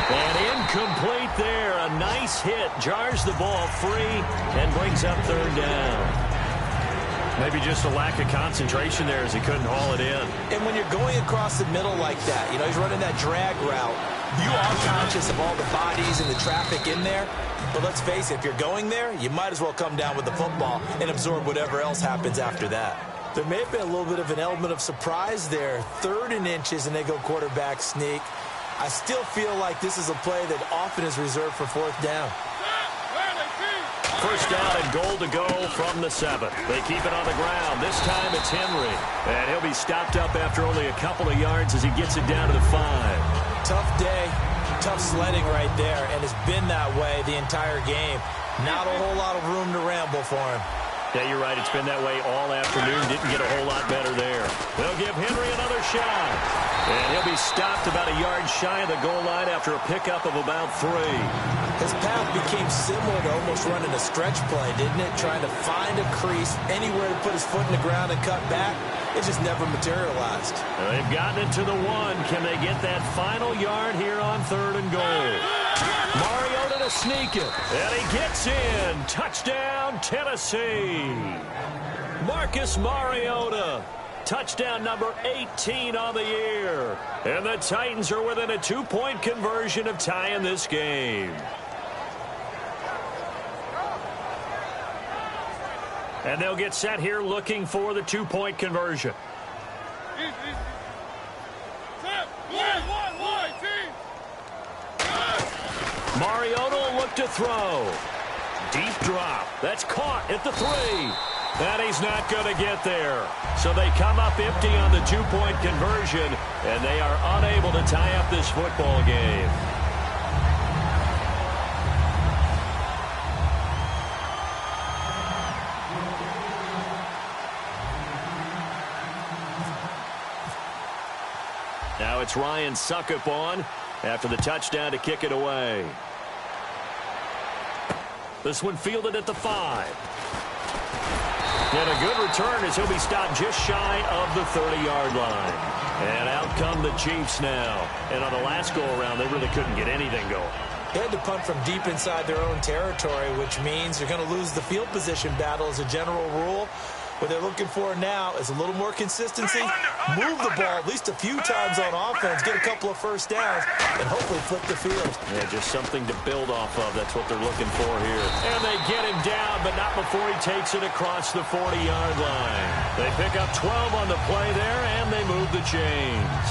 S2: And incomplete there. A nice hit. Jars the ball free and brings up 3rd down. Maybe just a lack of concentration there as he couldn't haul it in.
S3: And when you're going across the middle like that, you know, he's running that drag route, you are conscious of all the bodies and the traffic in there. But let's face it, if you're going there, you might as well come down with the football and absorb whatever else happens after that. There may have been a little bit of an element of surprise there. 3rd and inches, and they go quarterback sneak. I still feel like this is a play that often is reserved for 4th down.
S2: First down and goal to go from the 7. They keep it on the ground. This time it's Henry. And he'll be stopped up after only a couple of yards as he gets it down to the 5.
S3: Tough day, tough sledding right there, and it's been that way the entire game. Not a whole lot of room to ramble for him.
S2: Yeah, you're right. It's been that way all afternoon. Didn't get a whole lot better there. They'll give Henry another shot. And he'll be stopped about a yard shy of the goal line after a pickup of about 3.
S3: His path became similar to almost running a stretch play, didn't it? Trying to find a crease, anywhere to put his foot in the ground and cut back. It just never materialized.
S2: Well, they've gotten it to the 1. Can they get that final yard here on 3rd and goal? Mariota to sneak it. And he gets in. Touchdown, Tennessee. Marcus Mariota. Touchdown number 18 on the year. And the Titans are within a 2-point conversion of tying this game. And they'll get set here looking for the 2-point conversion. Mariota will look to throw. Deep drop. That's caught at the 3. And he's not going to get there. So they come up empty on the 2-point conversion, and they are unable to tie up this football game. Now it's Ryan Suckup on after the touchdown to kick it away. This one fielded at the 5. And a good return as he'll be stopped just shy of the 30-yard line. And out come the Chiefs now. And on the last go-around, they really couldn't get anything going.
S3: They had to punt from deep inside their own territory, which means you're going to lose the field position battle as a general rule. What they're looking for now is a little more consistency, move the ball at least a few times on offense, get a couple of first downs, and hopefully flip the field.
S2: Yeah, just something to build off of. That's what they're looking for here. And they get him down, but not before he takes it across the 40-yard line. They pick up 12 on the play there, and they move the chains.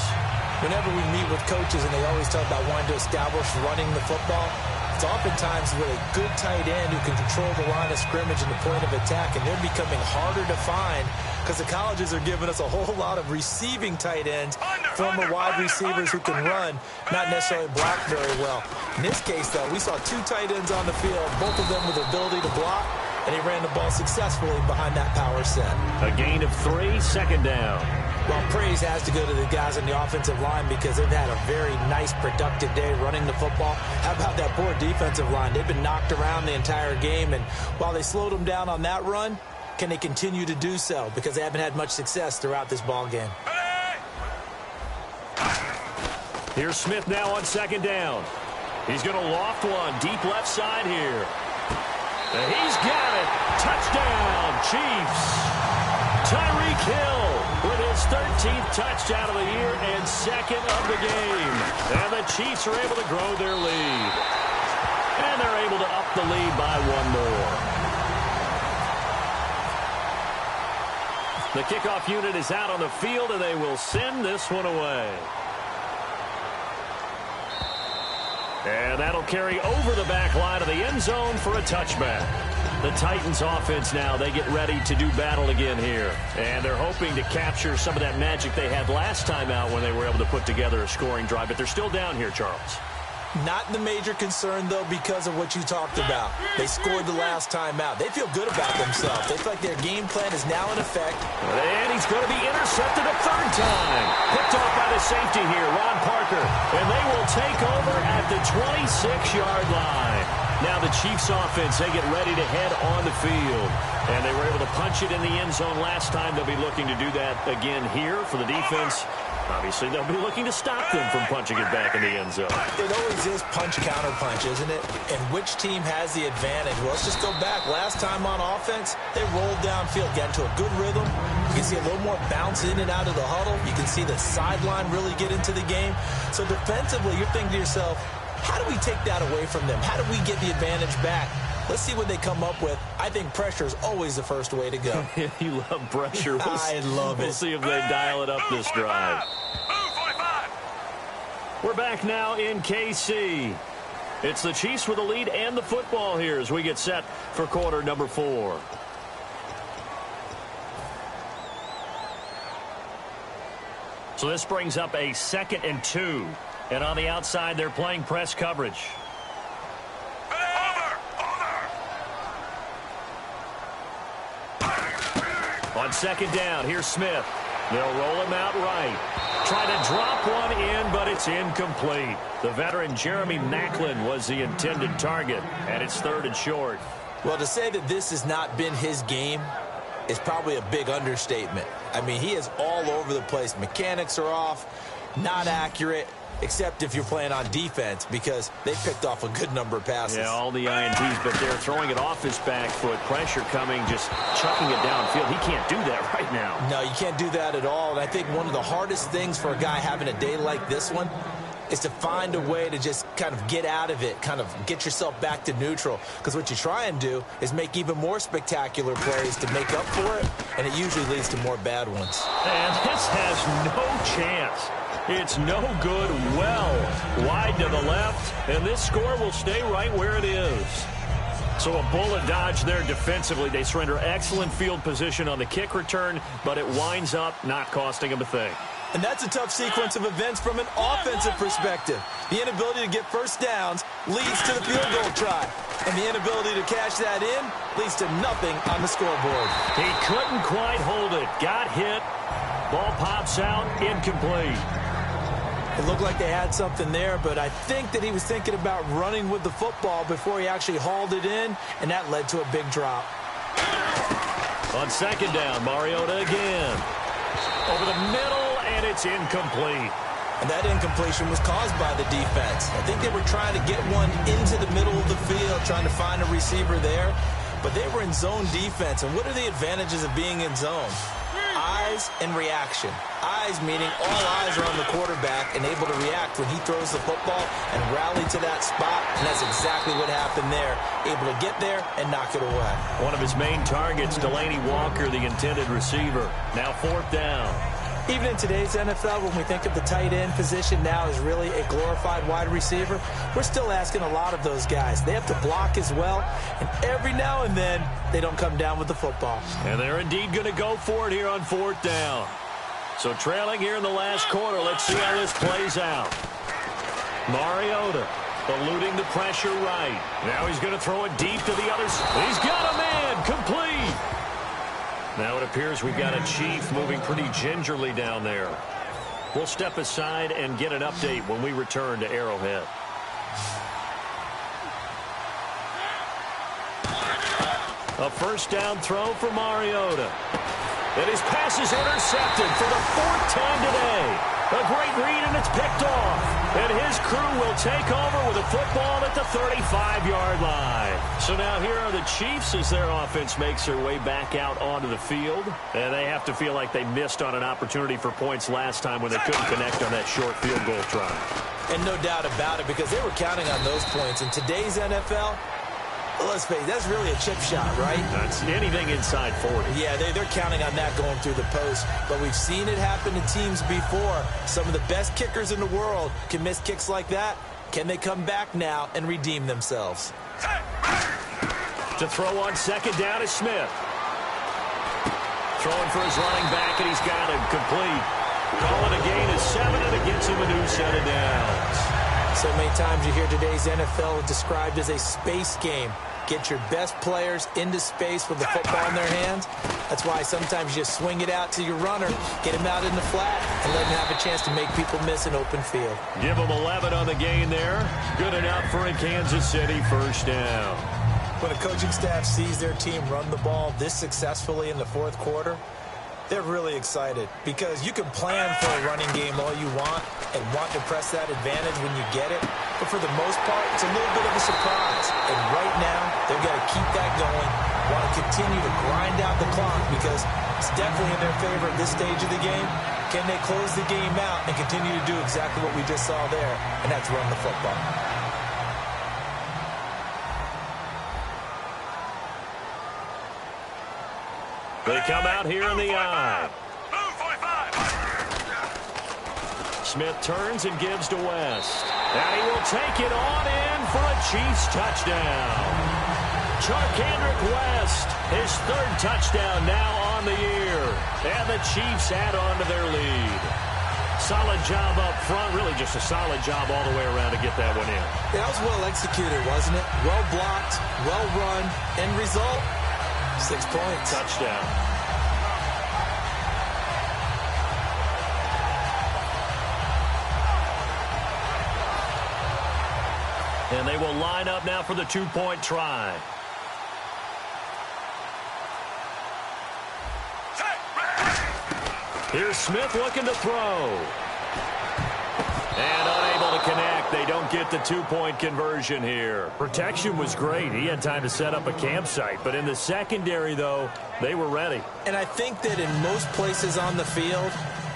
S3: Whenever we meet with coaches and they always talk about wanting to establish running the football, it's oftentimes with a good tight end who can control the line of scrimmage and the point of attack, and they're becoming harder to find because the colleges are giving us a whole lot of receiving tight ends, former wide receivers who can run, not necessarily block very well. In this case, though, we saw 2 tight ends on the field, both of them with the ability to block, and he ran the ball successfully behind that power set.
S2: A gain of 3, 2nd down.
S3: Well, praise has to go to the guys on the offensive line because they've had a very nice, productive day running the football. How about that poor defensive line? They've been knocked around the entire game, and while they slowed them down on that run, can they continue to do so? Because they haven't had much success throughout this ball game.
S2: Here's Smith now on 2nd down. He's going to loft one deep left side here. And he's got it. Touchdown, Chiefs. Tyreek Hill with his 13th touchdown of the year and 2nd of the game. And the Chiefs are able to grow their lead. And they're able to up the lead by 1 more. The kickoff unit is out on the field, and they will send this one away. And that'll carry over the back line of the end zone for a touchback. The Titans offense now, they get ready to do battle again here. And they're hoping to capture some of that magic they had last time out when they were able to put together a scoring drive. But they're still down here, Charles.
S3: Not the major concern, though, because of what you talked about. They scored the last time out. They feel good about themselves. They feel like their game plan is now in effect.
S2: And he's going to be intercepted a 3rd time. Picked off by the safety here, Ron Parker. And they will take over at the 26-yard line. Now the Chiefs offense, they get ready to head on the field. And they were able to punch it in the end zone last time. They'll be looking to do that again here for the defense. Obviously, they'll be looking to stop them from punching it back in the end zone.
S3: It always is punch-counter-punch, isn't it? And which team has the advantage? Well, let's just go back. Last time on offense, they rolled downfield, got into a good rhythm. You can see a little more bounce in and out of the huddle. You can see the sideline really get into the game. So defensively, you're thinking to yourself, how do we take that away from them? How do we get the advantage back? Let's see what they come up with. I think pressure is always the first way to go.
S2: You love pressure.
S3: I love it.
S2: We'll see if they dial it up this drive. We're back now in KC. It's the Chiefs with the lead and the football here as we get set for quarter number 4. So this brings up a 2nd and 2. And on the outside, they're playing press coverage. On second down, here's Smith. They'll roll him out right. Try to drop one in, but it's incomplete. The veteran Jeremy Maclin was the intended target, and it's 3rd and short.
S3: Well, to say that this has not been his game is probably a big understatement. I mean, he is all over the place. Mechanics are off, not accurate, except if you're playing on defense, because they picked off a good number of passes.
S2: Yeah, all the INTs, but they're throwing it off his back foot. Pressure coming, just chucking it downfield. He can't do that right now.
S3: No, you can't do that at all. And I think one of the hardest things for a guy having a day like this one is to find a way to just kind of get out of it, kind of get yourself back to neutral. Because what you try and do is make even more spectacular plays to make up for it, and it usually leads to more bad ones.
S2: And this has no chance. It's no good, well wide to the left, and this score will stay right where it is. So a bullet dodge there defensively. They surrender excellent field position on the kick return, but it winds up not costing them a thing.
S3: And that's a tough sequence of events from an offensive perspective. The inability to get first downs leads to the field goal try. And the inability to cash that in leads to nothing on the scoreboard.
S2: He couldn't quite hold it. Got hit. Ball pops out. Incomplete.
S3: It looked like they had something there, but I think that he was thinking about running with the football before he actually hauled it in, and that led to a big drop.
S2: On second down, Mariota again. Over the middle, and it's incomplete.
S3: And that incompletion was caused by the defense. I think they were trying to get one into the middle of the field, trying to find a receiver there, but they were in zone defense. And what are the advantages of being in zone? Eyes and reaction. Eyes meaning all eyes are on the quarterback and able to react when he throws the football and rally to that spot, and that's exactly what happened there. Able to get there and knock it away.
S2: One of his main targets, Delaney Walker, the intended receiver. Now 4th down.
S3: Even in today's NFL, when we think of the tight end position now as really a glorified wide receiver, we're still asking a lot of those guys. They have to block as well, and every now and then, they don't come down with the football.
S2: And they're indeed going to go for it here on 4th down. So trailing here in the last quarter, let's see how this plays out. Mariota eluding the pressure right. Now he's going to throw it deep to the other side. He's got a man, complete. Now it appears we've got a Chief moving pretty gingerly down there. We'll step aside and get an update when we return to Arrowhead. A first down throw for Mariota. And his pass is intercepted for the 4th time today. A great read, and it's picked off. And his crew will take over with a football at the 35-yard line. So now here are the Chiefs as their offense makes their way back out onto the field. And they have to feel like they missed on an opportunity for points last time when they couldn't connect on that short field goal try.
S3: And no doubt about it, because they were counting on those points. In today's NFL, let's face it, that's really a chip shot, right?
S2: That's anything inside 40.
S3: Yeah, they're counting on that going through the post. But we've seen it happen to teams before. Some of the best kickers in the world can miss kicks like that. Can they come back now and redeem themselves?
S2: To throw on second down is Smith. Throwing for his running back, and he's got him complete. Calling a gain of 7, and it gets him a new set of downs.
S3: So many times you hear today's NFL described as a space game. Get your best players into space with the football in their hands. That's why sometimes you just swing it out to your runner, get him out in the flat, and let him have a chance to make people miss an open field.
S2: Give him 11 on the gain there. Good enough for a Kansas City first down.
S3: When a coaching staff sees their team run the ball this successfully in the 4th quarter, they're really excited, because you can plan for a running game all you want and want to press that advantage when you get it. But for the most part, it's a little bit of a surprise. And right now, they've got to keep that going, want to continue to grind out the clock, because it's definitely in their favor at this stage of the game. Can they close the game out and continue to do exactly what we just saw there, and that's run the football?
S2: They come out here in the eye. Smith turns and gives to West. And he will take it on in for a Chiefs touchdown. Charkandrick West, his 3rd touchdown now on the year. And the Chiefs add on to their lead. Solid job up front, really just a solid job all the way around to get that one in.
S3: That was well executed, wasn't it? Well blocked, well run, end result, 6 points.
S2: Touchdown. And they will line up now for the two-point try. Here's Smith looking to throw. And unable to connect. They don't get the two-point conversion here. Protection was great. He had time to set up a campsite. But in the secondary, though, they were ready.
S3: And I think that in most places on the field,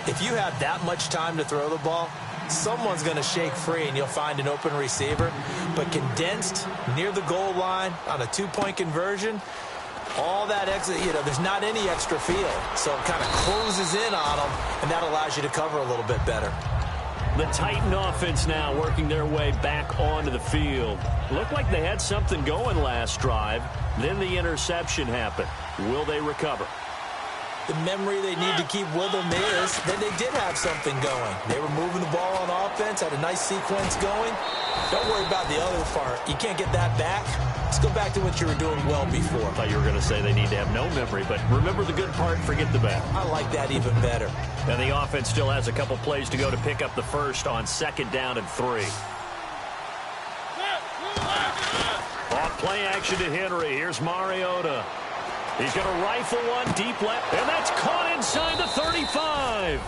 S3: if you have that much time to throw the ball, someone's going to shake free and you'll find an open receiver. But condensed near the goal line on a two-point conversion, all that extra, there's not any extra field. So it kind of closes in on them, and that allows you to cover a little bit better.
S2: The Titan offense now working their way back onto the field. Looked like they had something going last drive. Then the interception happened. Will they recover?
S3: The memory they need to keep with them is that they did have something going. They were moving the ball on offense, had a nice sequence going. Don't worry about the other part. You can't get that back. Let's go back to what you were doing well before.
S2: I thought you were going to say they need to have no memory, but remember the good part, forget the bad.
S3: I like that even better.
S2: And the offense still has a couple plays to go to pick up the first on 2nd down and 3. Off play action to Henry. Here's Mariota. He's going to rifle one deep left, and that's caught inside the 35.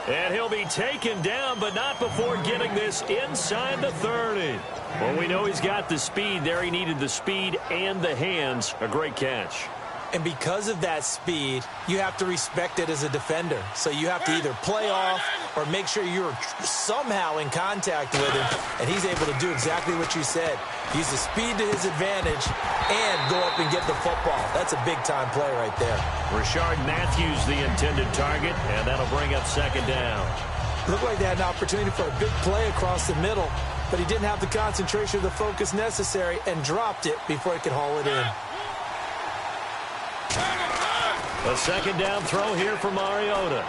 S2: And he'll be taken down, but not before getting this inside the 30. Well, we know he's got the speed there. He needed the speed and the hands. A great catch.
S3: And because of that speed, you have to respect it as a defender. So you have to either play off or make sure you're somehow in contact with him, and he's able to do exactly what you said. Use the speed to his advantage and go up and get the football. That's a big-time play right there.
S2: Rashard Matthews, the intended target, and that'll bring up 2nd down.
S3: Looked like they had an opportunity for a big play across the middle, but he didn't have the concentration or the focus necessary and dropped it before he could haul it in.
S2: A 2nd down throw here for Mariota.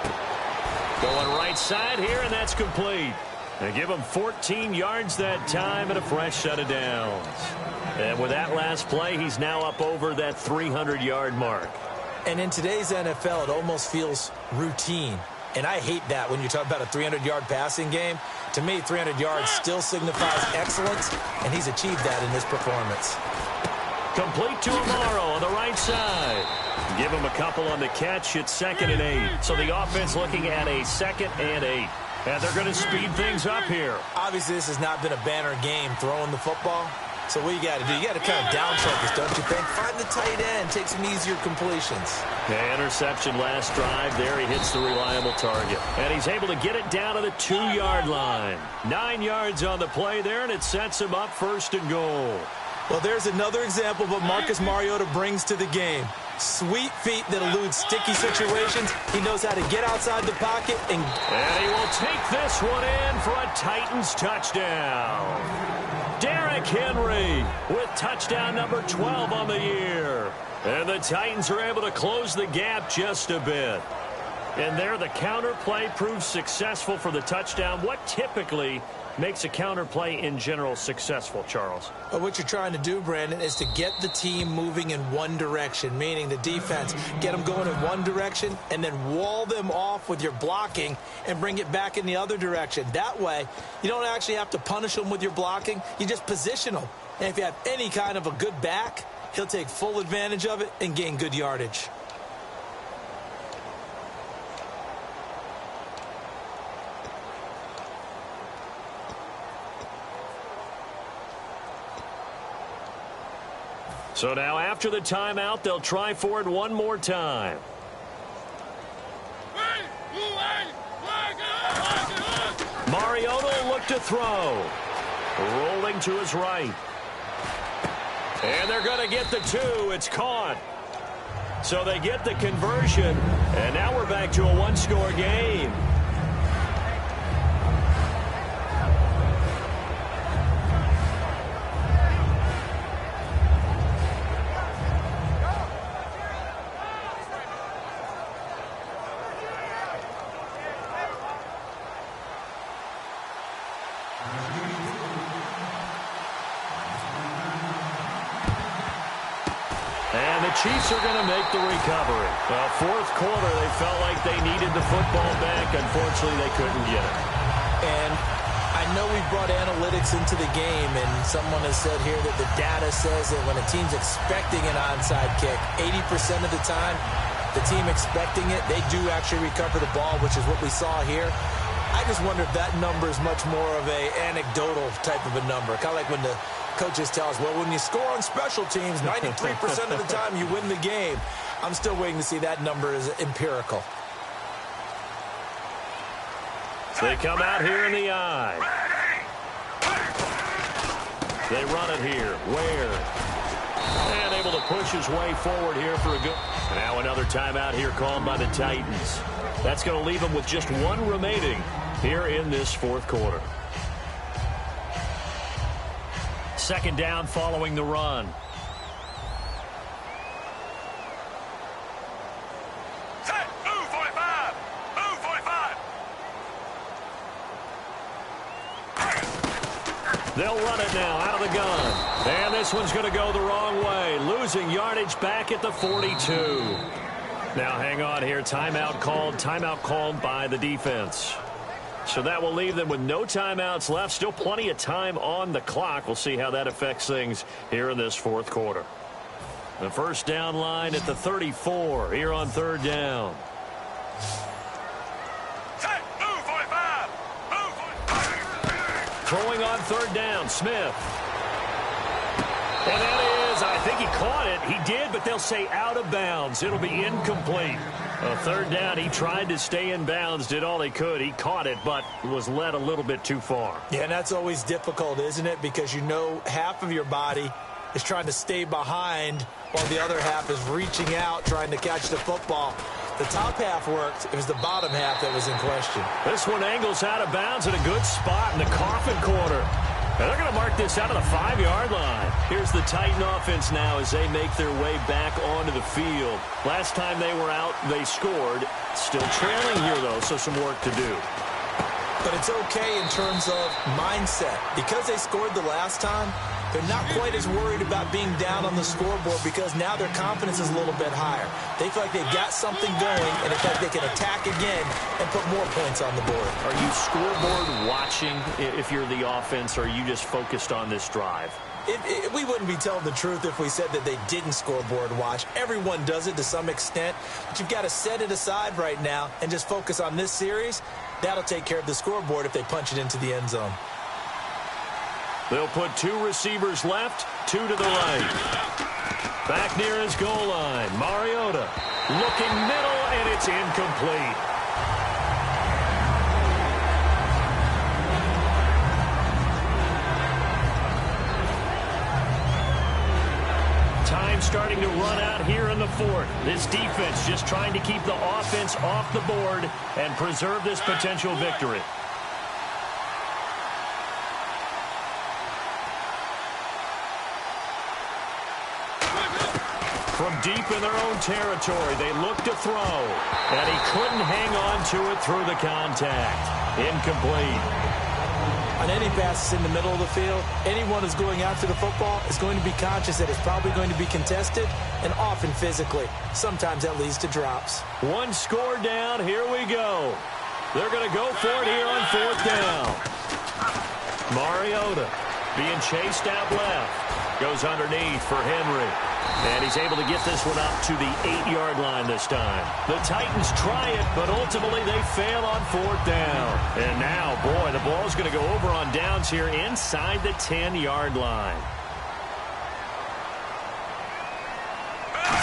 S2: Going right side here, and that's complete. They give him 14 yards that time and a fresh set of downs. And with that last play, he's now up over that 300-yard mark.
S3: And in today's NFL, it almost feels routine. And I hate that when you talk about a 300-yard passing game. To me, 300 yards still signifies excellence, and he's achieved that in this performance.
S2: Complete to Amaro on the right side. Give him a couple on the catch. It's 2nd and 8. So the offense looking at a 2nd and 8. And they're going to speed things up here.
S3: Obviously, this has not been a banner game throwing the football. So what you got to do, you got to kind of down focus, don't you think? Find the tight end, take some easier completions.
S2: The interception last drive. There he hits the reliable target. And he's able to get it down to the 2-yard line. 9 yards on the play there, and it sets him up 1st and goal.
S3: Well, there's another example of what Marcus Mariota brings to the game. Sweet feet that elude sticky situations. He knows how to get outside the pocket. And
S2: he will take this one in for a Titans touchdown. Derrick Henry with touchdown number 12 on the year. And the Titans are able to close the gap just a bit. And there the counter play proves successful for the touchdown. What typically makes a counter play in general successful, Charles?
S3: Well, what you're trying to do, Brandon, is to get the team moving in one direction, meaning the defense, get them going in one direction and then wall them off with your blocking and bring it back in the other direction. That way, you don't actually have to punish them with your blocking. You just position them. And if you have any kind of a good back, he'll take full advantage of it and gain good yardage.
S2: So now after the timeout, they'll try for it one more time. Mariota will look to throw. Rolling to his right. And they're going to get the 2. It's caught. So they get the conversion. And now we're back to a one-score game. Chiefs are going to make the recovery. Well, 4th quarter, they felt like they needed the football back. Unfortunately, they couldn't get it.
S3: And I know we brought analytics into the game, and someone has said here that the data says that when a team's expecting an onside kick, 80% of the time, the team expecting it, they do actually recover the ball, which is what we saw here. I just wonder if that number is much more of a anecdotal type of a number, kind of like when the coaches tell us, well, when you score on special teams, 93% of the time you win the game. I'm still waiting to see that number is empirical.
S2: They come out here in the eye. They run it here. Ware. And able to push his way forward here for a good... Now another timeout here called by the Titans. That's going to leave them with just one remaining here in this fourth quarter. Second down following the run.
S6: Set. Move 45. Move 45.
S2: They'll run it now out of the gun. And this one's going to go the wrong way. Losing yardage back at the 42. Now hang on here. Timeout called by the defense. So that will leave them with no timeouts left. Still plenty of time on the clock. We'll see how that affects things here in this fourth quarter. The first down line at the 34 here on third down.
S6: Set. Move 45. Move 45.
S2: Throwing on third down, Smith. And that is, I think he caught it. He did, but they'll say out of bounds. It'll be incomplete. A third down, he tried to stay in bounds, did all he could. He caught it, but was led a little bit too far.
S3: Yeah, and that's always difficult, isn't it? Because you know half of your body is trying to stay behind while the other half is reaching out, trying to catch the football. The top half worked. It was the bottom half that was in question.
S2: This one angles out of bounds at a good spot in the coffin corner. And they're going to mark this out of the 5-yard line. Here's the Titan offense now as they make their way back onto the field. Last time they were out, they scored. Still trailing here, though, so some work to do.
S3: But it's okay in terms of mindset. Because they scored the last time, they're not quite as worried about being down on the scoreboard because now their confidence is a little bit higher. They feel like they've got something going, and in fact, they can attack again and put more points on the board.
S2: Are you scoreboard watching if you're the offense, or are you just focused on this drive?
S3: We wouldn't be telling the truth if we said that they didn't scoreboard watch. Everyone does it to some extent, but you've got to set it aside right now and just focus on this series. That'll take care of the scoreboard if they punch it into the end zone.
S2: They'll put 2 receivers left, 2 to the right. Back near his goal line, Mariota looking middle, and it's incomplete. Time starting to run out here in the fourth. This defense just trying to keep the offense off the board and preserve this potential victory. From deep in their own territory, they look to throw, and he couldn't hang on to it through the contact. Incomplete.
S3: On any passes in the middle of the field, anyone who's going after the football is going to be conscious that it's probably going to be contested, and often physically. Sometimes that leads to drops.
S2: One score down. Here we go. They're going to go for it here on fourth down. Mariota being chased out left. Goes underneath for Henry. And he's able to get this one up to the 8-yard line this time. The Titans try it, but ultimately they fail on fourth down. And now, boy, the ball's going to go over on downs here inside the 10-yard line.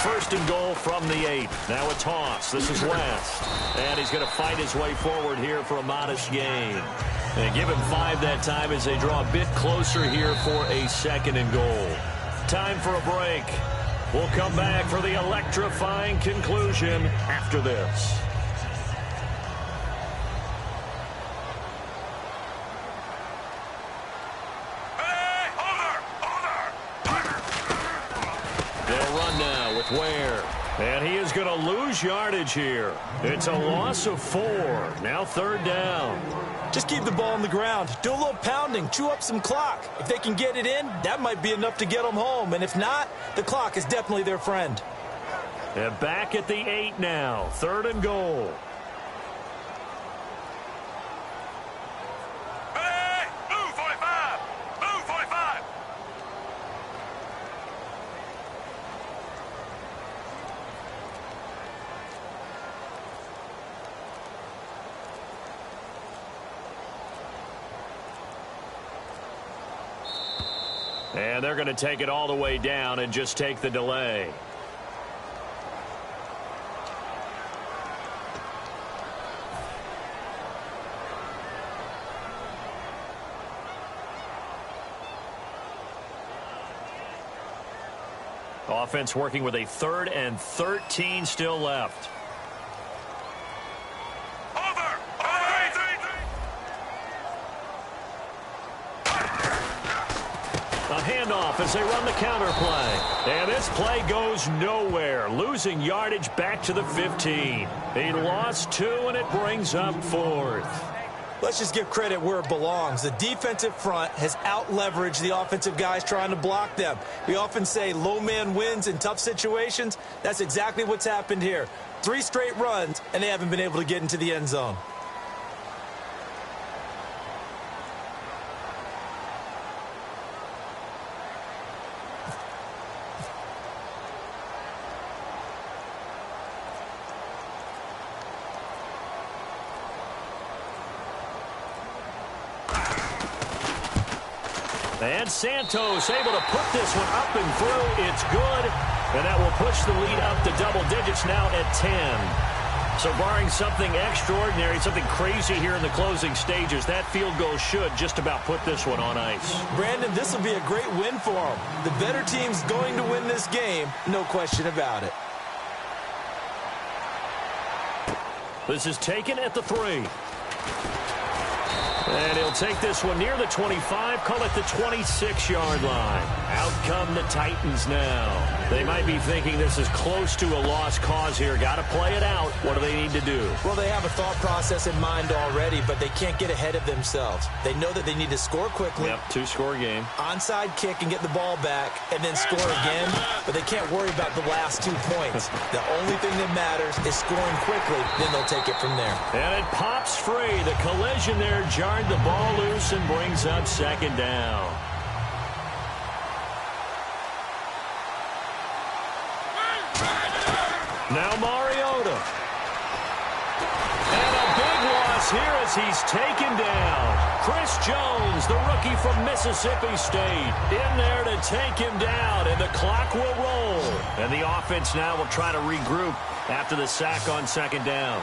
S2: First and goal from the 8. Now a toss. This is West. And he's going to fight his way forward here for a modest gain. And give him 5 that time as they draw a bit closer here for a second and goal. Time for a break. We'll come back for the electrifying conclusion after this.
S6: Hey,
S2: They'll run now with Ware. And he is going to lose yardage here. It's a loss of 4. Now third down.
S3: Just keep the ball on the ground. Do a little pounding. Chew up some clock. If they can get it in, that might be enough to get them home. And if not, the clock is definitely their friend.
S2: And back at the 8 now. Third and goal.
S6: Hey,
S2: And they're going to take it all the way down and just take the delay. Offense working with a 3rd and 13 still left. A handoff as they run the counter play. And this play goes nowhere. Losing yardage back to the 15. He lost 2, and it brings up 4th.
S3: Let's just give credit where it belongs. The defensive front has out-leveraged the offensive guys trying to block them. We often say low man wins in tough situations. That's exactly what's happened here. 3 straight runs, and they haven't been able to get into the end zone.
S2: And Santos able to put this one up and through. It's good. And that will push the lead up to double digits now at 10. So barring something extraordinary, something crazy here in the closing stages, that field goal should just about put this one on ice.
S3: Brandon, this will be a great win for them. The better team's going to win this game, no question about it.
S2: This is taken at the 3. And he'll take this one near the 25, call it the 26-yard line. Out come the Titans now. They might be thinking this is close to a lost cause here. Got to play it out. What do they need to do?
S3: Well, they have a thought process in mind already, but they can't get ahead of themselves. They know that they need to score quickly.
S2: Yep, 2-score game.
S3: Onside kick and get the ball back and then score again, but they can't worry about the last 2 points. The only thing that matters is scoring quickly, then they'll take it from there.
S2: And it pops free. The collision there jarred the ball loose and brings up 2nd down. Now Mariota. And a big loss here as he's taken down. Chris Jones, the rookie from Mississippi State, in there to take him down, and the clock will roll. And the offense now will try to regroup after the sack on 2nd down.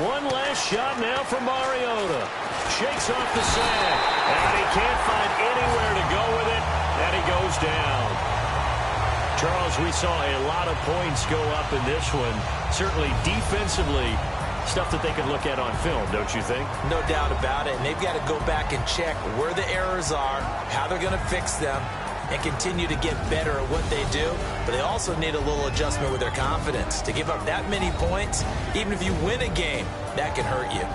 S2: One last shot now from Mariota. Shakes off the sack, and he can't find anywhere to go with it, and he goes down. Charles, we saw a lot of points go up in this one. Certainly defensively, stuff that they can look at on film, don't you think?
S3: No doubt about it, and they've got to go back and check where the errors are, how they're going to fix them, and continue to get better at what they do. But they also need a little adjustment with their confidence. To give up that many points, even if you win a game, that can hurt you.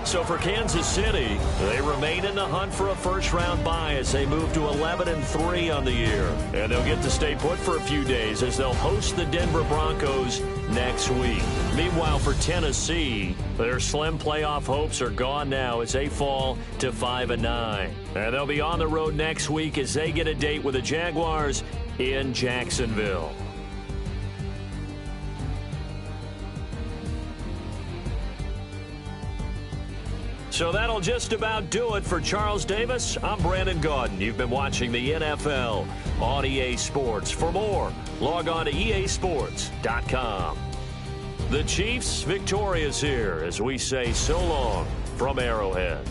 S2: So for Kansas City, they remain in the hunt for a first-round bye as they move to 11-3 on the year. And they'll get to stay put for a few days as they'll host the Denver Broncos next week. Meanwhile, for Tennessee, their slim playoff hopes are gone now as they fall to 5-9. And they'll be on the road next week as they get a date with the Jaguars in Jacksonville. So that'll just about do it for Charles Davis. I'm Brandon Gaudin. You've been watching the NFL on EA Sports. For more, log on to easports.com. The Chiefs victorious here as we say so long from Arrowhead.